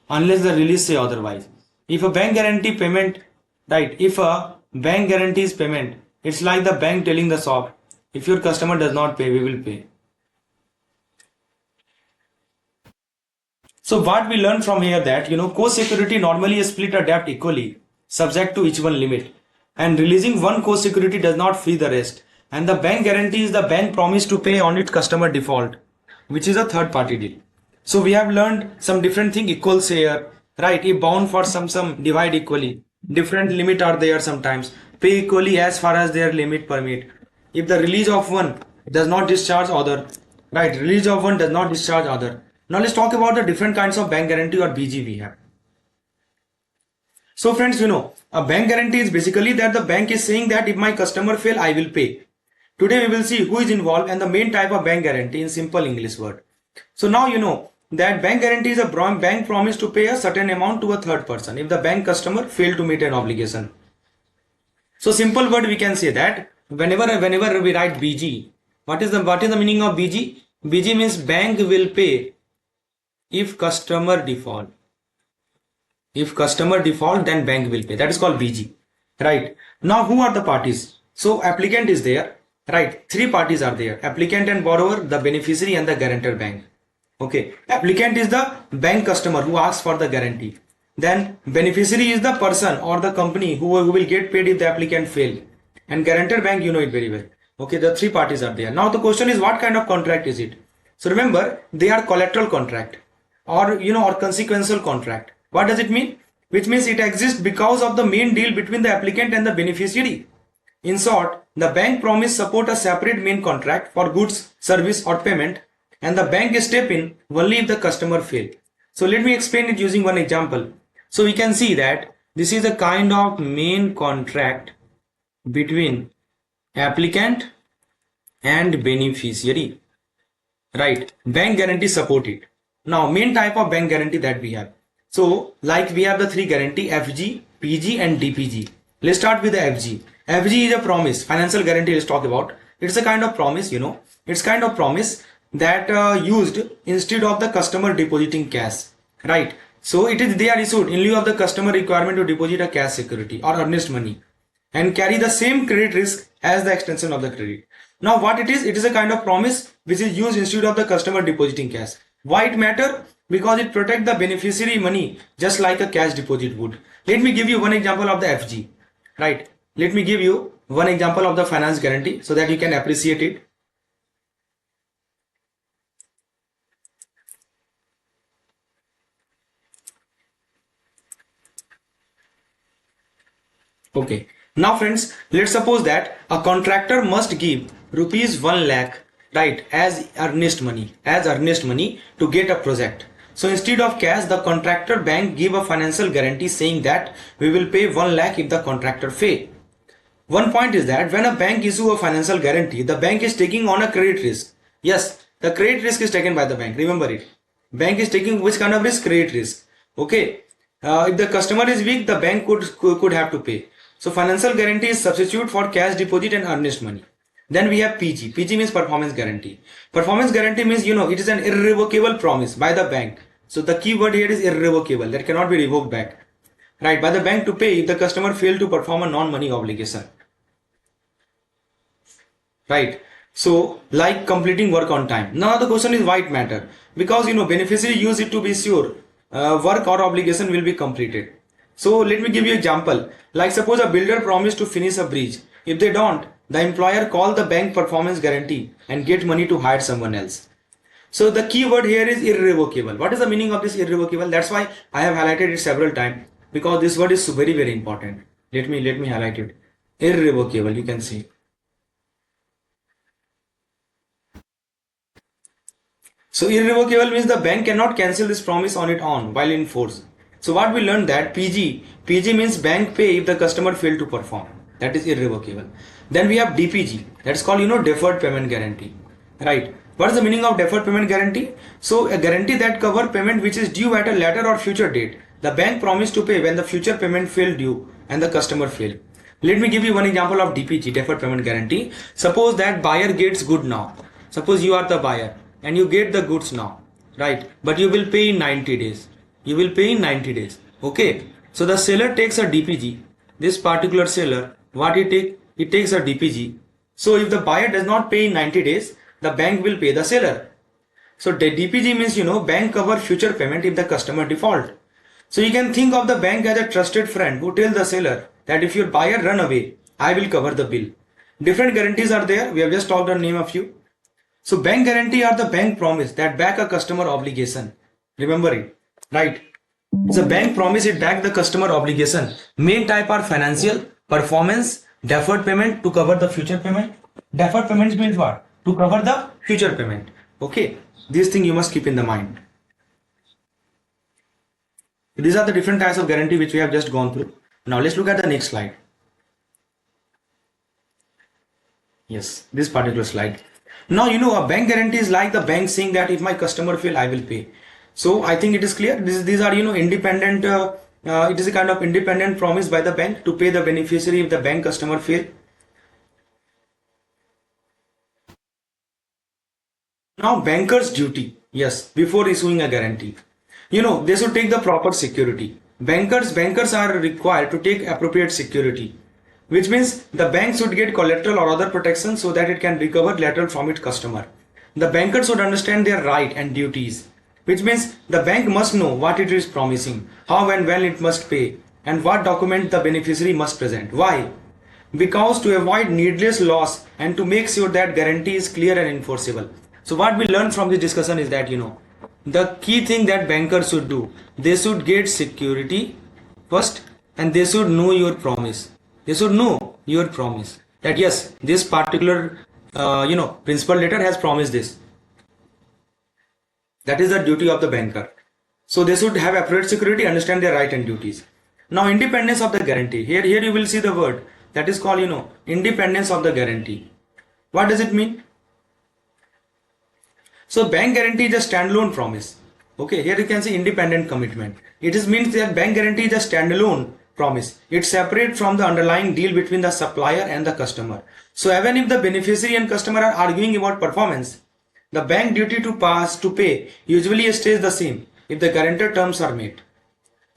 unless the release say otherwise. If a bank guarantee payment, right? If a bank guarantees payment, it's like the bank telling the shop, if your customer does not pay, we will pay. So what we learn from here that, co-security normally split a debt equally, subject to each one limit. And releasing one co-security does not free the rest. And the bank guarantee is the bank promise to pay on its customer default, which is a third party deal. So we have learned some different thing, equal share, right? If bound for some divide equally. Different limit are there sometimes. Pay equally as far as their limit permit. If the release of one does not discharge other, right? Release of one does not discharge other. Now let's talk about the different kinds of bank guarantee or BG we have. So friends, a bank guarantee is basically that the bank is saying that if my customer fail, I will pay. Today we will see who is involved and the main type of bank guarantee in simple English word. So now you know that bank guarantee is a bank promise to pay a certain amount to a third person if the bank customer fail to meet an obligation. So simple word we can say that whenever we write BG, what is the meaning of BG? BG means bank will pay if customer default. If customer default, then bank will pay. That is called BG. Right. Now who are the parties? So applicant is there. Right. 3 parties are there. Applicant and borrower, the beneficiary, and the guarantor bank. Okay. Applicant is the bank customer who asks for the guarantee. Then beneficiary is the person or the company who will get paid if the applicant failed. And guarantor bank, you know it very well. Okay, the three parties are there. Now the question is, what kind of contract is it? So remember, they are collateral contract or or consequential contract. What does it mean? Which means it exists because of the main deal between the applicant and the beneficiary. In short, the bank promise support a separate main contract for goods, service or payment, and the bank step in only if the customer fail. So let me explain it using one example. So we can see that this is a kind of main contract between applicant and beneficiary, right? Bank guarantee support it. Now main type of bank guarantee that we have. So like we have the three guarantee, FG, PG and DPG. Let's start with the FG. FG is a promise, financial guarantee. Let's talk about. It's a kind of promise, it's kind of promise that used instead of the customer depositing cash, right? So they are issued in lieu of the customer requirement to deposit a cash security or earnest money and carry the same credit risk as the extension of the credit. Now what it is a kind of promise which is used instead of the customer depositing cash. Why it matter? Because it protects the beneficiary money just like a cash deposit would. Let me give you one example of the FG, right? Let me give you one example of the finance guarantee so that you can appreciate it. Okay. Now friends, let's suppose that a contractor must give rupees 1 lakh, right, as earnest money to get a project. So instead of cash, the contractor bank give a financial guarantee saying that we will pay 1 lakh if the contractor fail. One point is that when a bank issue a financial guarantee, the bank is taking on a credit risk. Yes, the credit risk is taken by the bank. Remember it. Bank is taking which kind of risk? Credit risk. Okay. If the customer is weak, the bank could have to pay. So financial guarantee is substitute for cash deposit and earnest money. Then we have PG. PG means performance guarantee. Performance guarantee means it is an irrevocable promise by the bank. So the key word here is irrevocable. That cannot be revoked back. Right, by the bank to pay if the customer failed to perform a non-money obligation. Right. So like completing work on time. Now the question is why it matter? Because beneficiary use it to be sure work or obligation will be completed. So let me give you an example. Like suppose a builder promised to finish a bridge. If they don't, the employer call the bank performance guarantee and get money to hire someone else. So the key word here is irrevocable. What is the meaning of this irrevocable? That's why I have highlighted it several times, because this word is very, very important. Let me highlight it. Irrevocable, you can see. So irrevocable means the bank cannot cancel this promise on its own while in force. So what we learned that PG means bank pay if the customer failed to perform. That is irrevocable. Then we have DPG. That's called deferred payment guarantee. Right. What is the meaning of deferred payment guarantee? So a guarantee that cover payment which is due at a later or future date. The bank promised to pay when the future payment fell due and the customer failed. Let me give you one example of DPG, deferred payment guarantee. Suppose that buyer gets good now. Suppose you are the buyer and you get the goods now, right? But you will pay in 90 days. You will pay in 90 days. Okay. So the seller takes a DPG. This particular seller, what he take? He takes a DPG. So if the buyer does not pay in 90 days, the bank will pay the seller. So the DPG means, bank cover future payment if the customer default. So you can think of the bank as a trusted friend who tells the seller that if your buyer run away, I will cover the bill. Different guarantees are there. We have just talked on name a few. So bank guarantee are the bank promise that back a customer obligation. Remember it, right? The bank promise it back the customer obligation. Main type are financial, performance, deferred payment to cover the future payment. Deferred payments means what? To cover the future payment. Okay, these things you must keep in the mind. These are the different types of guarantee which we have just gone through. Now let's look at the next slide. Yes, this particular slide. Now a bank guarantee is like the bank saying that if my customer fail, I will pay. So I think it is clear. These are independent. It is a kind of independent promise by the bank to pay the beneficiary if the bank customer fail. Now banker's duty. Yes, before issuing a guarantee, they should take the proper security. Bankers are required to take appropriate security, which means the bank should get collateral or other protection so that it can recover lateral from its customer. The banker should understand their right and duties. which means the bank must know what it is promising, how and when it must pay, and what document the beneficiary must present. Why? Because to avoid needless loss and to make sure that guarantee is clear and enforceable. So what we learned from this discussion is that, the key thing that bankers should do, they should get security first, and they should know your promise. They should know your promise that yes, this particular principal letter has promised this. That is the duty of the banker. So they should have appropriate security, understand their right and duties. Now, independence of the guarantee. Here you will see the word that is called, independence of the guarantee. What does it mean? So bank guarantee is a standalone promise. Okay, here you can see independent commitment. It means that bank guarantee is a standalone promise. It's separate from the underlying deal between the supplier and the customer. So even if the beneficiary and customer are arguing about performance, the bank duty to pay usually stays the same if the guarantor terms are met.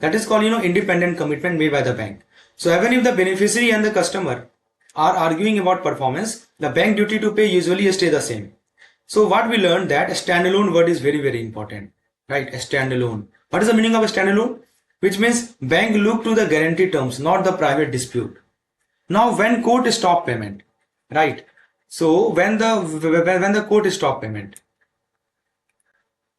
That is called, independent commitment made by the bank. So even if the beneficiary and the customer are arguing about performance, the bank duty to pay usually stays the same. So what we learned that a standalone word is very, very important, right? A standalone. What is the meaning of a standalone? Which means bank look to the guarantee terms, not the private dispute. Now, when court stop payment, right? So when the court stop payment,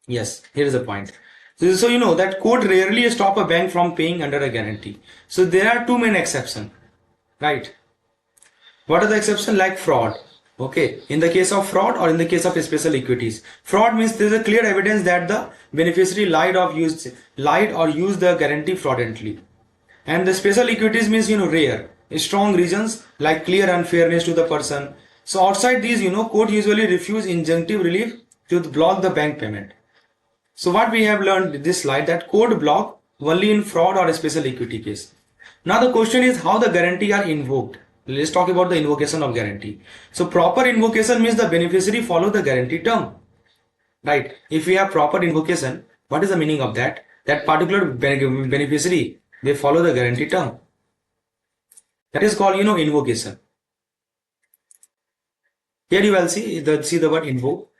yes, here is the point. So you know that court rarely stop a bank from paying under a guarantee. So there are two main exceptions, right? What are the exceptions? Like fraud. Okay, in the case of fraud or in the case of special equities. Fraud means there is a clear evidence that the beneficiary lied or used the guarantee fraudulently. And the special equities means, rare, strong reasons like clear unfairness to the person. So outside these, court usually refuse injunctive relief to block the bank payment. So what we have learned in this slide, that court block only in fraud or a special equity case. Now the question is how the guarantee are invoked. Let's talk about the invocation of guarantee. So proper invocation means the beneficiary follow the guarantee term, right? If we have proper invocation, what is the meaning of that? That particular beneficiary, they follow the guarantee term. That is called, invocation. Here you will see the word invoke.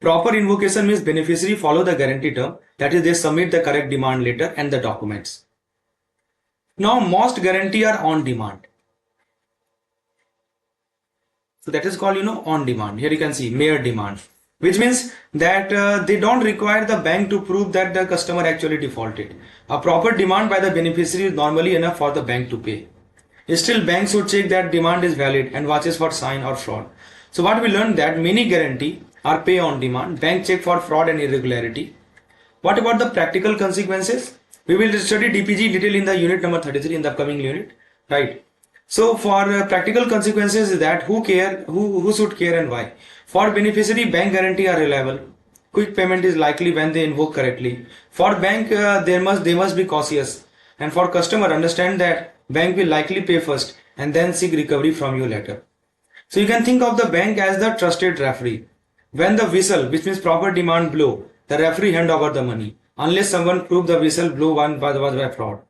Proper invocation means beneficiary follow the guarantee term. That is, they submit the correct demand letter and the documents. Now most guarantee are on demand. So that is called, on demand. Here you can see mere demand, which means that they don't require the bank to prove that the customer actually defaulted. A proper demand by the beneficiary is normally enough for the bank to pay. Still, banks should check that demand is valid and watches for sign or fraud. So what we learned that many guarantee are pay on demand. Bank check for fraud and irregularity. What about the practical consequences? We will study DPG in detail in the unit number 33 in the upcoming unit, right? So for practical consequences is that who should care and why. For beneficiary, bank guarantee are reliable. Quick payment is likely when they invoke correctly. For bank, they must be cautious. And for customer, understand that bank will likely pay first and then seek recovery from you later. So you can think of the bank as the trusted referee. When the whistle, which means proper demand, blow, the referee hand over the money, unless someone prove the whistle blow one was by fraud.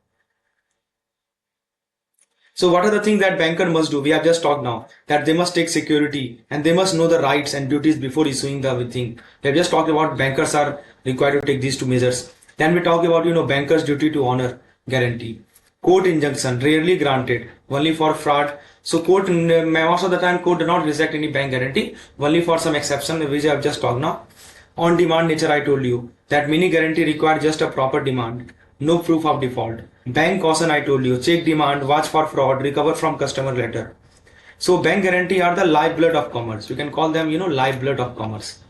So what are the things that banker must do? We have just talked now that they must take security and they must know the rights and duties before issuing the thing. We have just talked about bankers are required to take these two measures. Then we talk about, bankers' duty to honor guarantee. Court injunction rarely granted, only for fraud. So court, most of the time court do not reject any bank guarantee, only for some exception which I have just talked now. On demand nature, I told you that many guarantee require just a proper demand, no proof of default. Bank caution, I told you, check demand, watch for fraud, recover from customer later. So bank guarantee are the lifeblood of commerce. You can call them, lifeblood of commerce.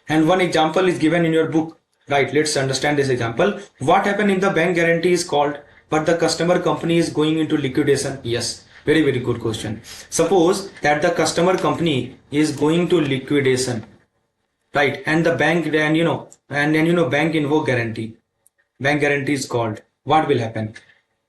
And one example is given in your book, right? Let's understand this example. What happens if the bank guarantee is called, but the customer company is going into liquidation? Yes, very, very good question. Suppose that the customer company is going to liquidation, right? And the bank, bank invoke guarantee. Bank guarantee is called. What will happen?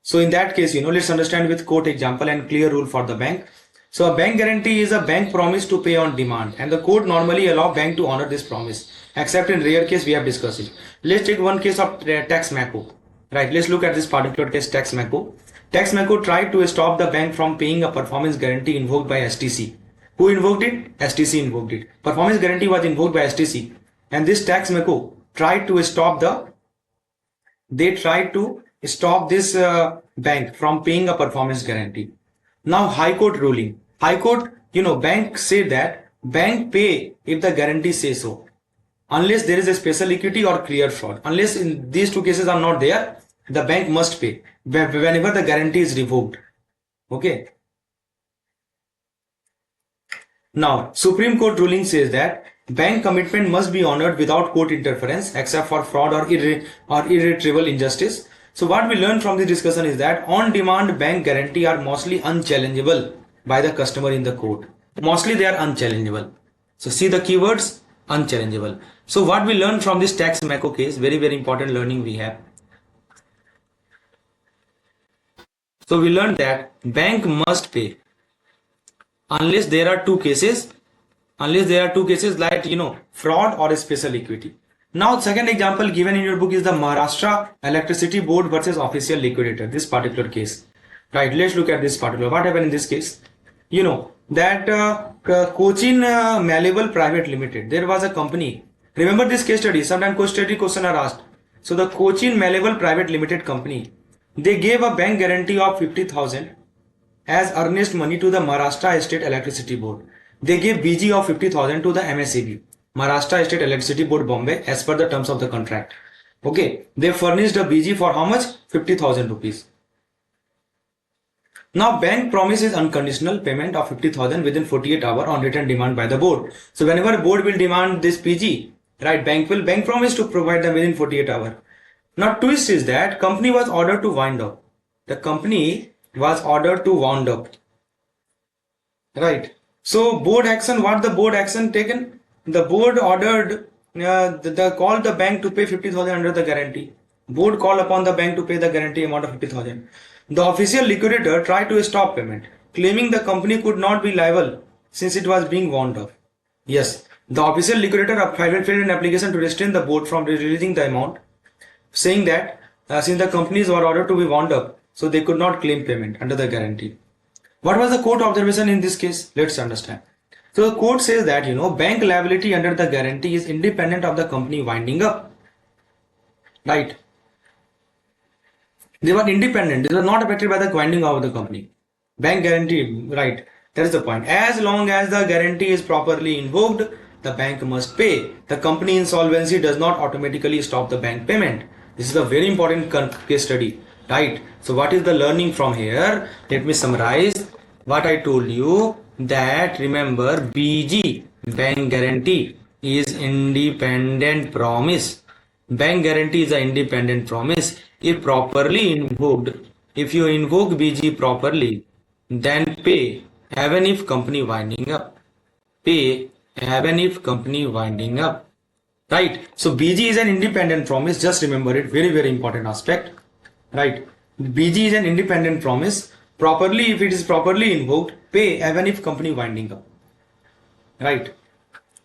So in that case, let's understand with court example and clear rule for the bank. So a bank guarantee is a bank promise to pay on demand, and the court normally allow bank to honor this promise, except in rare case we have discussed it. Let's take one case of tax Mako. Right, let's look at this particular case, tax Mako. Tax Mako tried to stop the bank from paying a performance guarantee invoked by STC. Who invoked it? STC invoked it. Performance guarantee was invoked by STC, and this tax Mako tried to stop this bank from paying a performance guarantee. Now High Court ruling. High Court, bank say that bank pay if the guarantee says so, unless there is a special equity or clear fraud. Unless in these two cases are not there, the bank must pay whenever the guarantee is revoked. Okay. Now, Supreme Court ruling says that bank commitment must be honored without court interference except for fraud or irretrievable injustice. So what we learned from this discussion is that on-demand bank guarantee are mostly unchallengeable by the customer in the court. Mostly they are unchallengeable. So see the keywords, unchallengeable. So what we learned from this tax Mako case, very important learning we have. So we learned that bank must pay unless there are two cases like fraud or a special equity. Now second example given in your book is the Maharashtra Electricity Board versus official liquidator, this particular case. Right, let's look at this particular. What happened in this case? That Cochin Malleable Private Limited, there was a company. Remember this case study, sometimes case study question are asked. So the Cochin Malleable Private Limited company, they gave a bank guarantee of 50,000 as earnest money to the Maharashtra State Electricity Board. They gave BG of 50,000 to the MSEB, Maharashtra State Electricity Board Bombay, as per the terms of the contract. Okay, they furnished a BG for how much? 50,000 rupees. Now bank promises unconditional payment of 50,000 within 48 hours on written demand by the board. So whenever board will demand this PG, right, bank promise to provide them within 48 hours. Now twist is that company was ordered to wind up. The company was ordered to wound up. Right. So board action, what the board action taken? The board ordered called the bank to pay 50,000 under the guarantee. Board called upon the bank to pay the guarantee amount of 50,000. The official liquidator tried to stop payment, claiming the company could not be liable since it was being wound up. Yes, the official liquidator filed an application to restrain the board from releasing the amount, saying that since the companies were ordered to be wound up, so they could not claim payment under the guarantee. What was the court observation in this case? Let's understand. So the court says that bank liability under the guarantee is independent of the company winding up. Right. They were independent. They were not affected by the winding up of the company. Bank guarantee, right. That is the point. As long as the guarantee is properly invoked, the bank must pay. The company insolvency does not automatically stop the bank payment. This is a very important case study. Right. So what is the learning from here? Let me summarize what I told you, that remember BG, bank guarantee, is independent promise. Bank guarantee is an independent promise. If properly invoked, if you invoke BG properly, then pay even if company winding up. Pay even if company winding up. Right. So BG is an independent promise. Just remember it. Very important aspect. Right. BG is an independent promise. Properly, if it is properly invoked, pay even if company winding up. Right.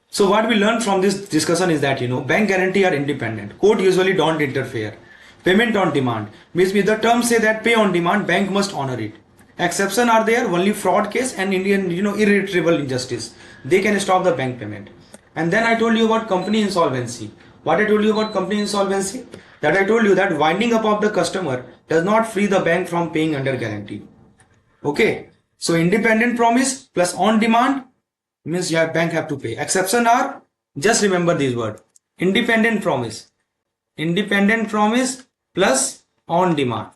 So what we learned from this discussion is that bank guarantee are independent. Court usually don't interfere. Payment on demand means the terms say that pay on demand, bank must honor it. Exception are there only fraud case and Indian irretrievable injustice. They can stop the bank payment. And then I told you about company insolvency. What I told you about company insolvency? That I told you that winding up of the customer does not free the bank from paying under guarantee. Okay. So independent promise plus on demand means bank have to pay. Exception are, just remember these words. Independent promise plus on demand.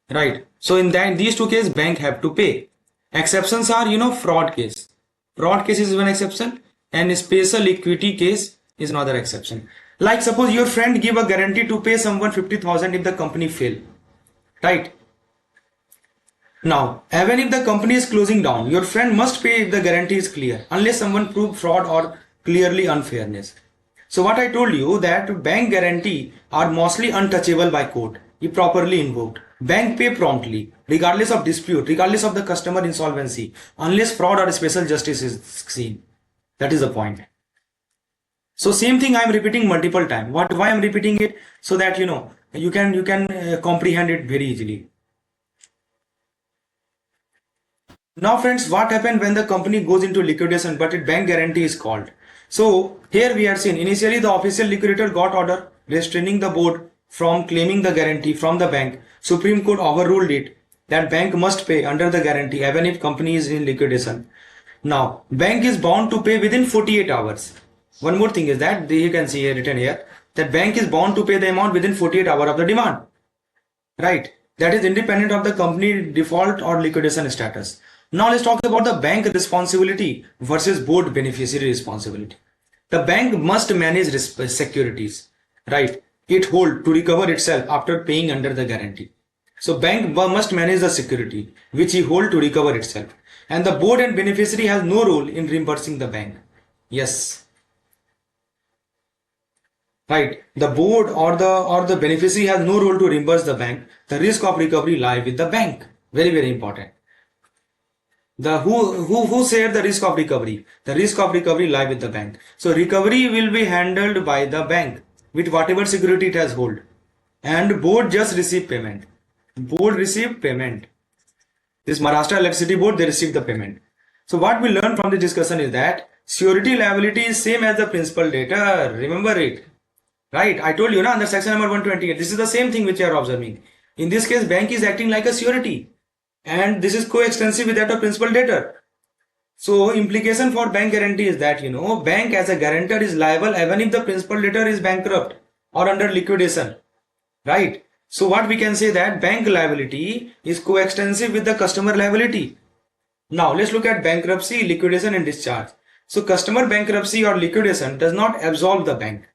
Right. So in these two cases, bank have to pay. Exceptions are fraud case. Fraud case is one exception and special equity case is another exception. Like suppose your friend give a guarantee to pay someone 50,000 if the company fail. Right. Now, even if the company is closing down, your friend must pay if the guarantee is clear, unless someone prove fraud or clearly unfairness. So what I told you that bank guarantee are mostly untouchable by court if properly invoked. Bank pay promptly, regardless of dispute, regardless of the customer insolvency, unless fraud or special justice is seen. That is the point. So same thing I am repeating multiple times. Why I am repeating it? So that you can comprehend it very easily. Now friends, what happened when the company goes into liquidation but its bank guarantee is called? So here we are seeing initially the official liquidator got order restraining the board from claiming the guarantee from the bank. Supreme Court overruled it that bank must pay under the guarantee even if company is in liquidation. Now bank is bound to pay within 48 hours. One more thing is that you can see here written here that bank is bound to pay the amount within 48 hours of the demand. Right. That is independent of the company default or liquidation status. Now let's talk about the bank responsibility versus board beneficiary responsibility. The bank must manage securities, right? It hold to recover itself after paying under the guarantee. So bank must manage the security which he hold to recover itself. And the board and beneficiary has no role in reimbursing the bank. Yes. Right. The board or the beneficiary has no role to reimburse the bank. The risk of recovery lies with the bank. Very, very important. The who share the risk of recovery? The risk of recovery lies with the bank. So recovery will be handled by the bank with whatever security it has hold. And board just receive payment. Board receive payment. This Maharashtra Electricity Board, they receive the payment. So what we learn from the discussion is that surety liability is same as the principal debtor. Remember it. Right, I told you na, under section number 128, this is the same thing which you are observing. In this case, bank is acting like a surety and this is coextensive with that of principal debtor. So implication for bank guarantee is that, bank as a guarantor is liable even if the principal debtor is bankrupt or under liquidation. Right. So what we can say that bank liability is coextensive with the customer liability. Now let's look at bankruptcy, liquidation and discharge. So customer bankruptcy or liquidation does not absolve the bank.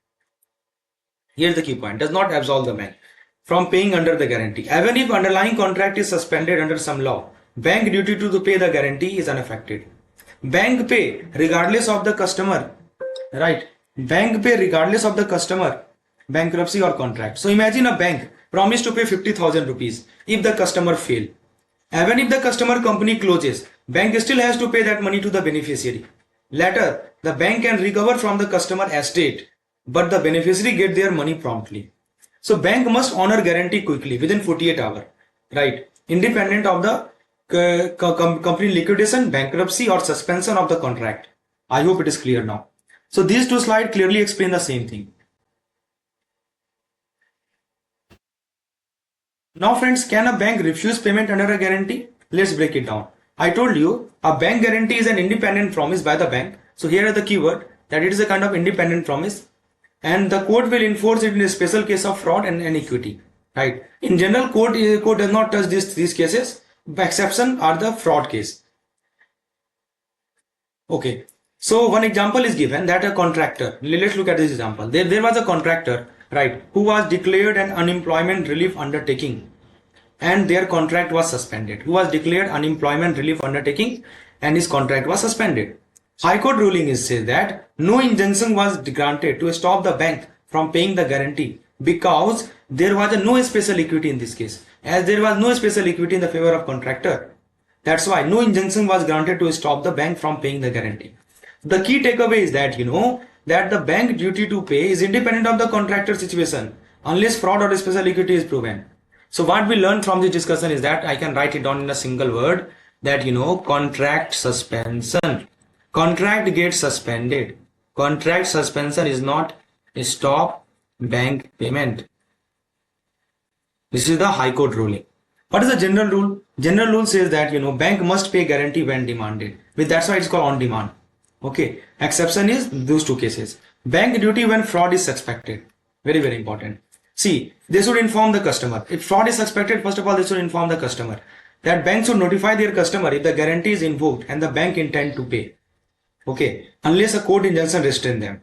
Here's the key point, does not absolve the bank from paying under the guarantee. Even if underlying contract is suspended under some law, bank duty to pay the guarantee is unaffected. Bank pay regardless of the customer, right? Bank pay regardless of the customer, bankruptcy or contract. So imagine a bank promised to pay 50,000 rupees if the customer fail. Even if the customer company closes, bank still has to pay that money to the beneficiary. Later, the bank can recover from the customer estate, but the beneficiary get their money promptly. So bank must honor guarantee quickly within 48 hours, right? Independent of the company liquidation, bankruptcy or suspension of the contract. I hope it is clear now. So these two slides clearly explain the same thing. Now friends, can a bank refuse payment under a guarantee? Let's break it down. I told you a bank guarantee is an independent promise by the bank. So here are the keyword that it is a kind of independent promise. And the court will enforce it in a special case of fraud and inequity, right? In general, court does not touch these cases. The exception are the fraud case. Okay, so one example is given that a contractor, let's look at this example. There was a contractor, right, who was declared an unemployment relief undertaking and their contract was suspended. Who was declared unemployment relief undertaking and his contract was suspended. High Court ruling is says that no injunction was granted to stop the bank from paying the guarantee because there was no special equity in this case. As there was no special equity in the favor of contractor, that's why no injunction was granted to stop the bank from paying the guarantee. The key takeaway is that that the bank duty to pay is independent of the contractor situation unless fraud or special equity is proven. So what we learned from this discussion is that I can write it down in a single word that contract suspension. Contract gets suspended. Contract suspension is not stop bank payment. This is the High Court ruling. What is the general rule? General rule says that bank must pay guarantee when demanded. That's why it's called on demand. Okay. Exception is those two cases. Bank duty when fraud is suspected. Very, very important. See, they should inform the customer. If fraud is suspected, first of all, they should inform the customer. That bank should notify their customer if the guarantee is invoked and the bank intend to pay. Okay, unless a court injunction restrain them.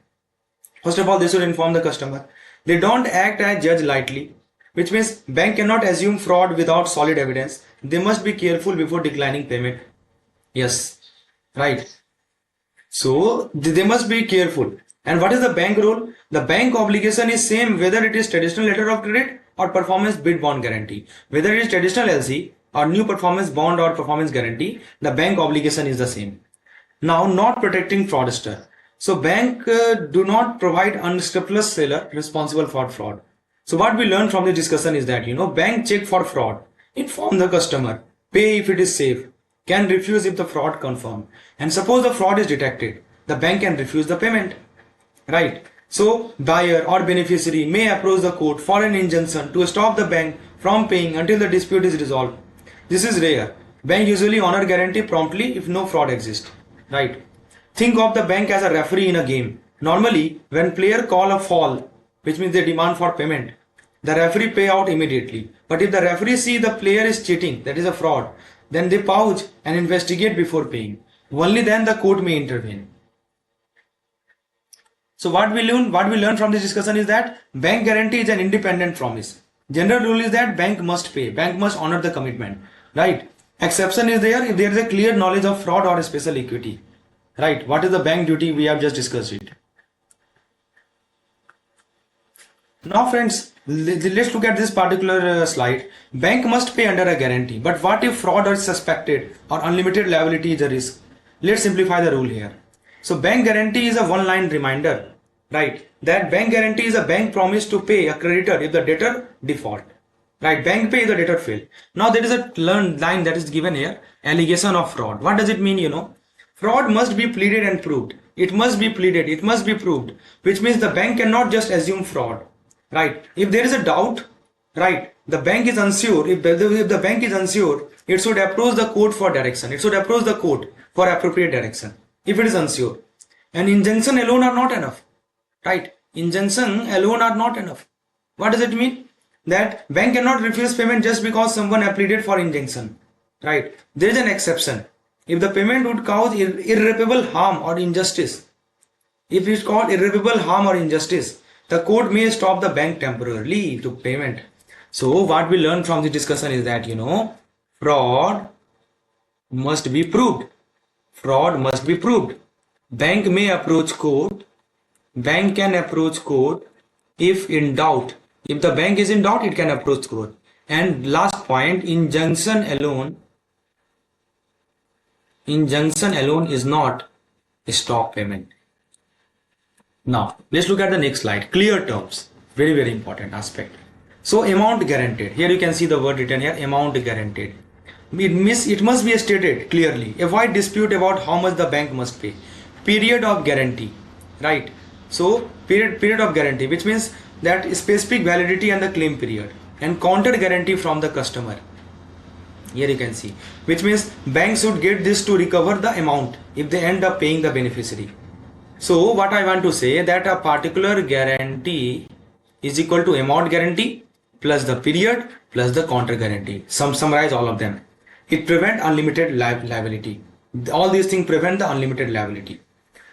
First of all, they should inform the customer. They don't act as judge lightly, which means bank cannot assume fraud without solid evidence. They must be careful before declining payment. Yes, right. So they must be careful. And what is the bank role? The bank obligation is same whether it is traditional letter of credit or performance bid bond guarantee. Whether it is traditional LC or new performance bond or performance guarantee, the bank obligation is the same. Now, not protecting fraudster. So bank do not provide unscrupulous seller responsible for fraud. So what we learned from the discussion is that bank check for fraud, inform the customer, pay if it is safe, can refuse if the fraud confirmed. And suppose the fraud is detected, the bank can refuse the payment, right? So buyer or beneficiary may approach the court for an injunction to stop the bank from paying until the dispute is resolved. This is rare. Bank usually honor guarantee promptly if no fraud exists, right? Think of the bank as a referee in a game. Normally, when player call a fall, which means they demand for payment, the referee pay out immediately. But if the referee see the player is cheating, that is a fraud, then they pause and investigate before paying. Only then the court may intervene. So what we learn from this discussion is that bank guarantee is an independent promise. General rule is that bank must pay, bank must honor the commitment, right? Exception is there if there is a clear knowledge of fraud or special equity, right? What is the bank duty? We have just discussed it. Now friends, let's look at this particular slide. Bank must pay under a guarantee, but what if fraud is suspected or unlimited liability is a risk? Let's simplify the rule here. So bank guarantee is a one-line reminder, right? That bank guarantee is a bank promise to pay a creditor if the debtor default, right? Bank pay if the debtor fail. Now there is a learned line that is given here, allegation of fraud. What does it mean? Fraud must be pleaded and proved. It must be pleaded, it must be proved, which means the bank cannot just assume fraud, right? If there is a doubt, right, the bank is unsure. If the bank is unsure, it should approach the court for direction. It should approach the court for appropriate direction if it is unsure. And injunction alone are not enough, right? Injunction alone are not enough. What does it mean? That bank cannot refuse payment just because someone pleaded for injunction, right? There is an exception. If the payment would cause irreparable harm or injustice, if it's called irreparable harm or injustice, the court may stop the bank temporarily to payment. So what we learn from the discussion is that, fraud must be proved. Fraud must be proved. Bank may approach court. Bank can approach court if in doubt. If the bank is in doubt, it can approach court. And last point, injunction alone is not a stop payment. Now, let's look at the next slide. Clear terms. Very, very important aspect. So, amount guaranteed. Here you can see the word written here, amount guaranteed. It must be stated clearly. Avoid dispute about how much the bank must pay. Period of guarantee, right? So, period of guarantee, which means that specific validity and the claim period. And counter guarantee from the customer. Here you can see. Which means banks should get this to recover the amount if they end up paying the beneficiary. So what I want to say that a particular guarantee is equal to amount guarantee plus the period plus the counter guarantee. Summarize all of them. It prevents unlimited liability. All these things prevent the unlimited liability.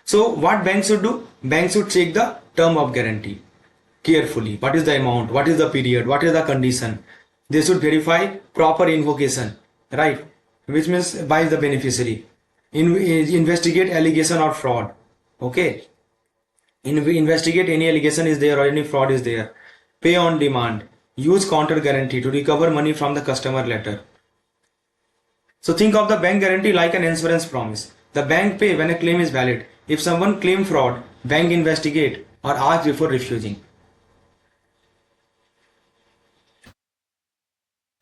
So what banks should do? Banks should check the term of guarantee carefully. What is the amount? What is the period? What is the condition? They should verify proper invocation, right? Which means by the beneficiary. Investigate allegation or fraud. Okay, investigate any allegation is there or any fraud is there. Pay on demand. Use counter guarantee to recover money from the customer later. So think of the bank guarantee like an insurance promise. The bank pay when a claim is valid. If someone claim fraud, bank investigate or ask before refusing.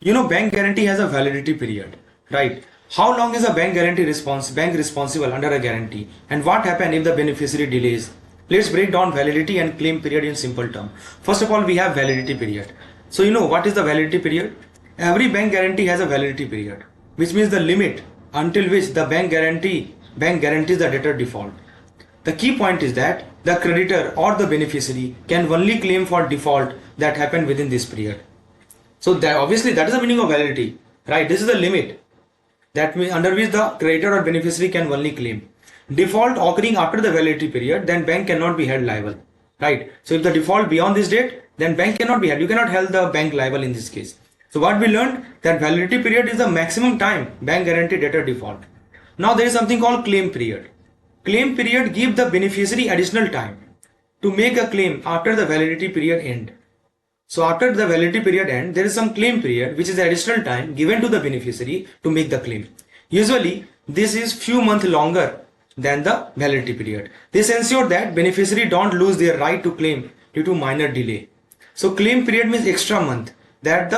Bank guarantee has a validity period, right? How long is a bank guarantee bank responsible under a guarantee? And what happens if the beneficiary delays? Let's break down validity and claim period in simple terms. First of all, we have validity period. So what is the validity period? Every bank guarantee has a validity period, which means the limit until which the bank guarantees the debtor default. The key point is that the creditor or the beneficiary can only claim for default that happened within this period. So obviously that is the meaning of validity, right? This is the limit that means under which the creditor or beneficiary can only claim. Default occurring after the validity period, then bank cannot be held liable, right? So if the default beyond this date, then bank cannot be held. You cannot hold the bank liable in this case. So what we learned that validity period is the maximum time bank guarantee debtor default. Now there is something called claim period. Claim period gives the beneficiary additional time to make a claim after the validity period end. So after the validity period end, there is some claim period which is the additional time given to the beneficiary to make the claim. Usually this is few months longer than the validity period. This ensures that beneficiary don't lose their right to claim due to minor delay. So claim period means extra month that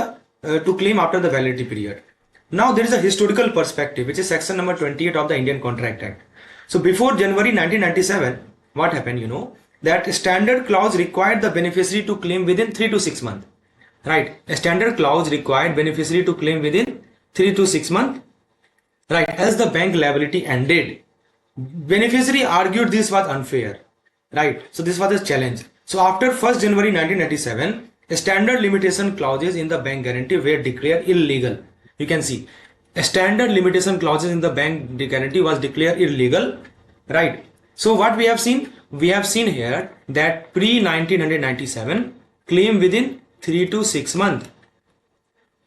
to claim after the validity period. Now there is a historical perspective which is section number 28 of the Indian Contract Act. So before January 1997, what happened? That standard clause required the beneficiary to claim within 3 to 6 months. Right? A standard clause required beneficiary to claim within 3 to 6 months. Right? As the bank liability ended, beneficiary argued this was unfair. Right? So this was a challenge. So after 1st January 1997, standard limitation clauses in the bank guarantee were declared illegal. You can see a standard limitation clauses in the bank guarantee was declared illegal. Right? So what we have seen? We have seen here that pre 1997 claim within 3 to 6 months.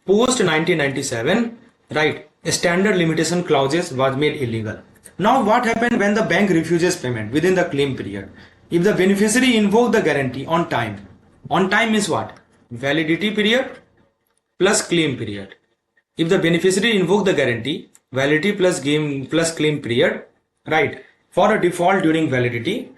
Post 1997, right, standard limitation clauses was made illegal. Now what happened when the bank refuses payment within the claim period? If the beneficiary invoke the guarantee on time means what? Validity period plus claim period. If the beneficiary invoke the guarantee, validity plus claim period, right, for a default during validity,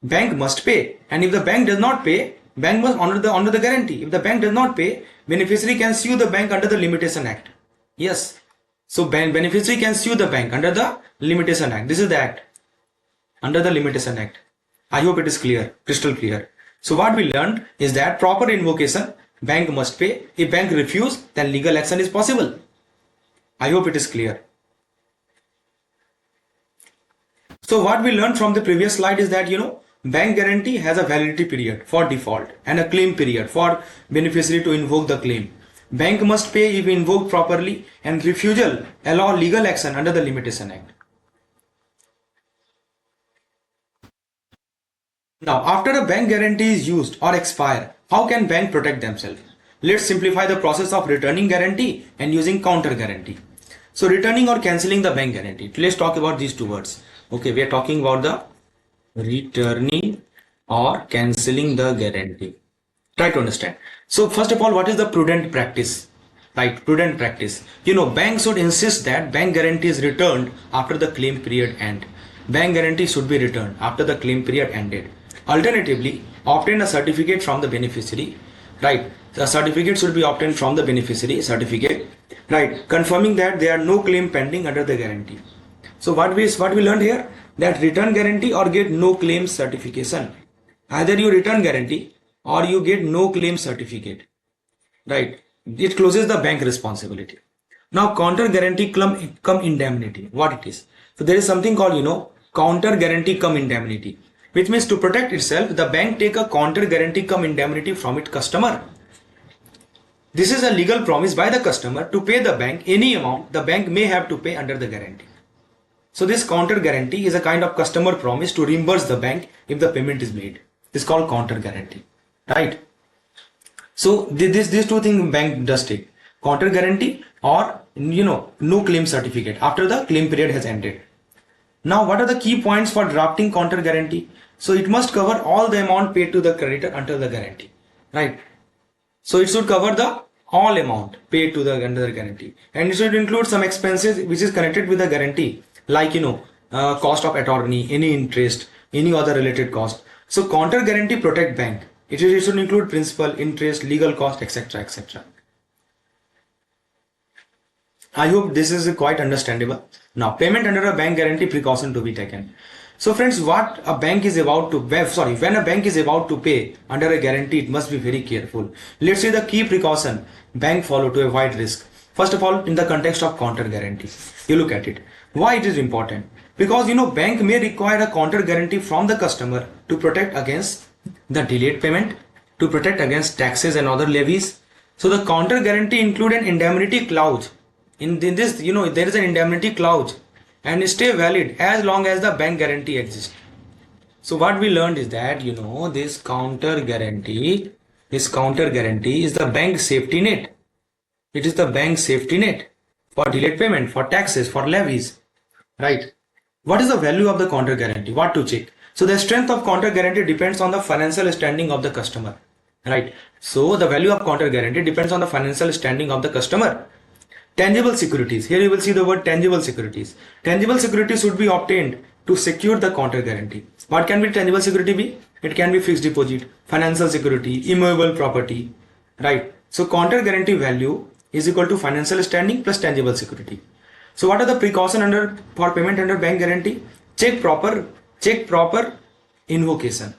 bank must pay. And if the bank does not pay, bank must honor the guarantee. If the bank does not pay, beneficiary can sue the bank under the Limitation Act. Yes. So beneficiary can sue the bank under the Limitation Act. This is the act. Under the Limitation Act. I hope it is clear, crystal clear. So what we learned is that proper invocation, bank must pay. If bank refuse, then legal action is possible. I hope it is clear. So what we learned from the previous slide is that, bank guarantee has a validity period for default and a claim period for beneficiary to invoke the claim. Bank must pay if invoked properly, and refusal allow legal action under the Limitation Act. Now, after a bank guarantee is used or expire, how can bank protect themselves? Let's simplify the process of returning guarantee and using counter guarantee. So returning or cancelling the bank guarantee. Let's talk about these two words. Okay, we are talking about the returning or cancelling the guarantee. Try to understand. So first of all, what is the prudent practice? Right, prudent practice. Banks should insist that bank guarantee is returned after the claim period end. Bank guarantee should be returned after the claim period ended. Alternatively, obtain a certificate from the beneficiary. Right, the certificate should be obtained from the beneficiary certificate. Right, confirming that there are no claim pending under the guarantee. So what we learned here, that return guarantee or get no claim certification. Either you return guarantee or you get no claim certificate. Right, it closes the bank responsibility. Now counter guarantee come indemnity. What it is? So there is something called counter guarantee come indemnity, which means to protect itself, the bank take a counter guarantee come indemnity from its customer. This is a legal promise by the customer to pay the bank any amount the bank may have to pay under the guarantee. So this counter guarantee is a kind of customer promise to reimburse the bank if the payment is made. This is called counter guarantee, right? So these two things bank does take: counter guarantee or no claim certificate after the claim period has ended. Now, what are the key points for drafting counter guarantee? So it must cover all the amount paid to the creditor under the guarantee, right? So it should cover the all amount paid to the under the guarantee, and it should include some expenses which is connected with the guarantee, like cost of attorney, any interest, any other related cost. So counter guarantee protect bank. It should include principal, interest, legal cost, etc., etc. I hope this is quite understandable. Now, payment under a bank guarantee, precaution to be taken. So friends, when a bank is about to pay under a guarantee, it must be very careful. Let's see the key precaution bank follow to avoid risk. First of all, in the context of counter guarantee, you look at it. Why it is important? Because bank may require a counter guarantee from the customer to protect against the delayed payment, to protect against taxes and other levies. So the counter guarantee include an indemnity clause. In this, there is an indemnity clause and stay valid as long as the bank guarantee exists. So what we learned is that, this counter guarantee is the bank safety net. It is the bank safety net for delayed payment, for taxes, for levies, right? What is the value of the counter guarantee? What to check? So the strength of counter guarantee depends on the financial standing of the customer, right? So the value of counter guarantee depends on the financial standing of the customer. Tangible securities. Here you will see the word tangible securities. Tangible securities should be obtained to secure the counter guarantee. What can be tangible security be? It can be fixed deposit, financial security, immovable property, right? So counter guarantee value is equal to financial standing plus tangible security. So what are the precaution for payment under bank guarantee? check proper invocation,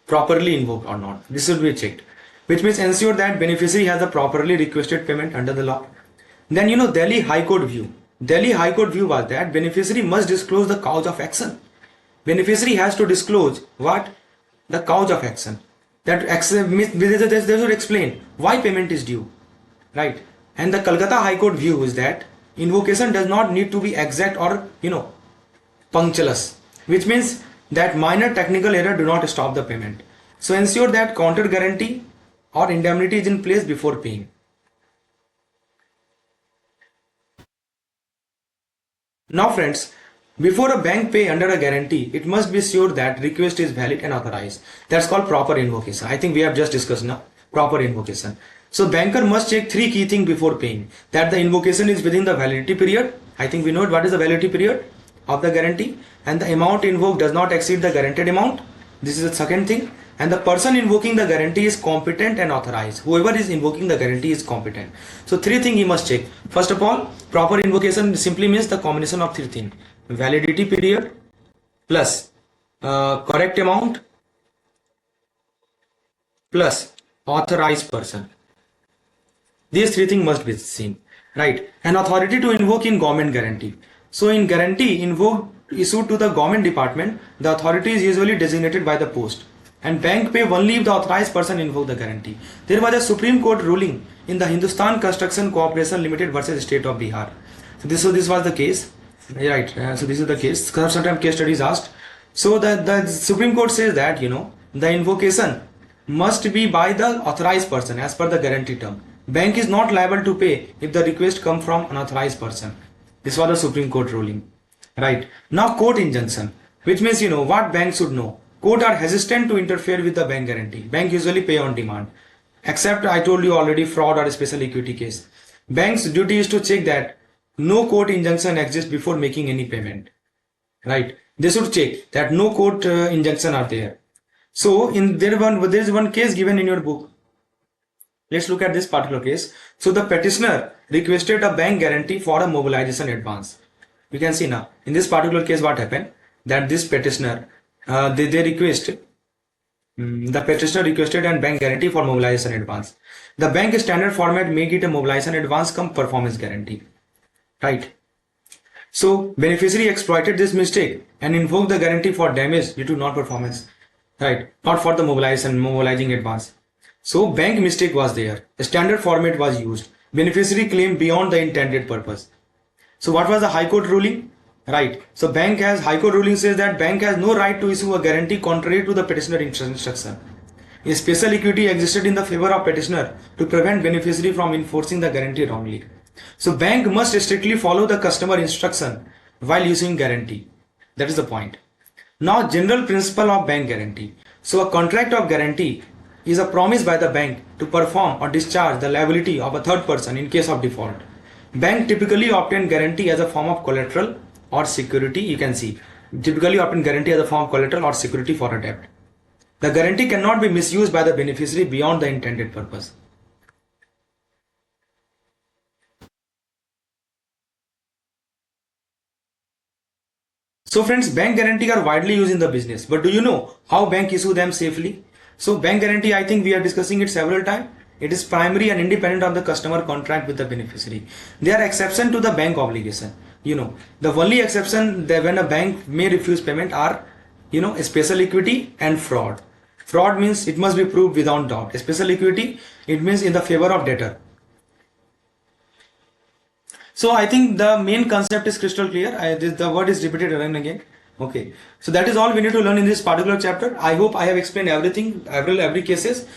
properly invoked or not. This should be checked, which means ensure that beneficiary has a properly requested payment under the law. Then Delhi High Court view. Delhi High Court view was that beneficiary must disclose the cause of action. Beneficiary has to disclose what? The cause of action. That they should explain why payment is due, right? And the Calcutta High Court view is that invocation does not need to be exact or punctilious, which means that minor technical error do not stop the payment. So ensure that counter guarantee or indemnity is in place before paying. Now friends, before a bank pay under a guarantee, it must be sure that request is valid and authorized. That's called proper invocation. I think we have just discussed now proper invocation. So banker must check three key things before paying. That the invocation is within the validity period. I think we know what is the validity period of the guarantee, and the amount invoked does not exceed the guaranteed amount. This is the second thing. And the person invoking the guarantee is competent and authorized. Whoever is invoking the guarantee is competent. So three things you must check. First of all, proper invocation simply means the combination of three things: validity period plus correct amount plus authorized person. These three things must be seen, right? An authority to invoke in government guarantee. So in guarantee invoked issued to the government department, the authority is usually designated by the post, and bank pay only if the authorized person invoke the guarantee. There was a Supreme Court ruling in the Hindustan Construction Corporation Limited versus State of Bihar. So this was the case, right? So this is the case. Sometimes case studies asked. So the Supreme Court says that the invocation must be by the authorized person as per the guarantee term. Bank is not liable to pay if the request come from unauthorized person. This was the Supreme Court ruling, right? Now court injunction, which means what banks should know. Court are hesitant to interfere with the bank guarantee. Bank usually pay on demand, except I told you already fraud or special equity case. Bank's duty is to check that no court injunction exists before making any payment, right? They should check that no court injunction are there. So there is one case given in your book. Let's look at this particular case. So the petitioner requested a bank guarantee for a mobilization advance. You can see now in this particular case what happened, that this petitioner the petitioner requested a bank guarantee for mobilization advance. The bank standard format make it a mobilization advance cum performance guarantee, right? So beneficiary exploited this mistake and invoked the guarantee for damage due to non-performance, right? Not for the mobilizing advance. So bank mistake was there. The standard format was used. Beneficiary claimed beyond the intended purpose. So what was the High Court ruling? Right. So High Court ruling says that bank has no right to issue a guarantee contrary to the petitioner instruction. A special equity existed in the favor of petitioner to prevent beneficiary from enforcing the guarantee wrongly. So bank must strictly follow the customer instruction while issuing guarantee. That is the point. Now general principle of bank guarantee. So a contract of guarantee is a promise by the bank to perform or discharge the liability of a third person in case of default. Bank typically obtain guarantee as a form of collateral or security. You can see typically obtain guarantee as a form of collateral or security for a debt. The guarantee cannot be misused by the beneficiary beyond the intended purpose. So friends, bank guarantee are widely used in the business, but do you know how bank issue them safely? So bank guarantee, I think we are discussing it several times. It is primary and independent of the customer contract with the beneficiary. There are exceptions to the bank obligation. The only exception that when a bank may refuse payment are, a special equity and fraud. Fraud means it must be proved without doubt. A special equity, it means in the favor of debtor. So I think the main concept is crystal clear. The word is repeated again and again. Okay. So that is all we need to learn in this particular chapter. I hope I have explained everything, every cases.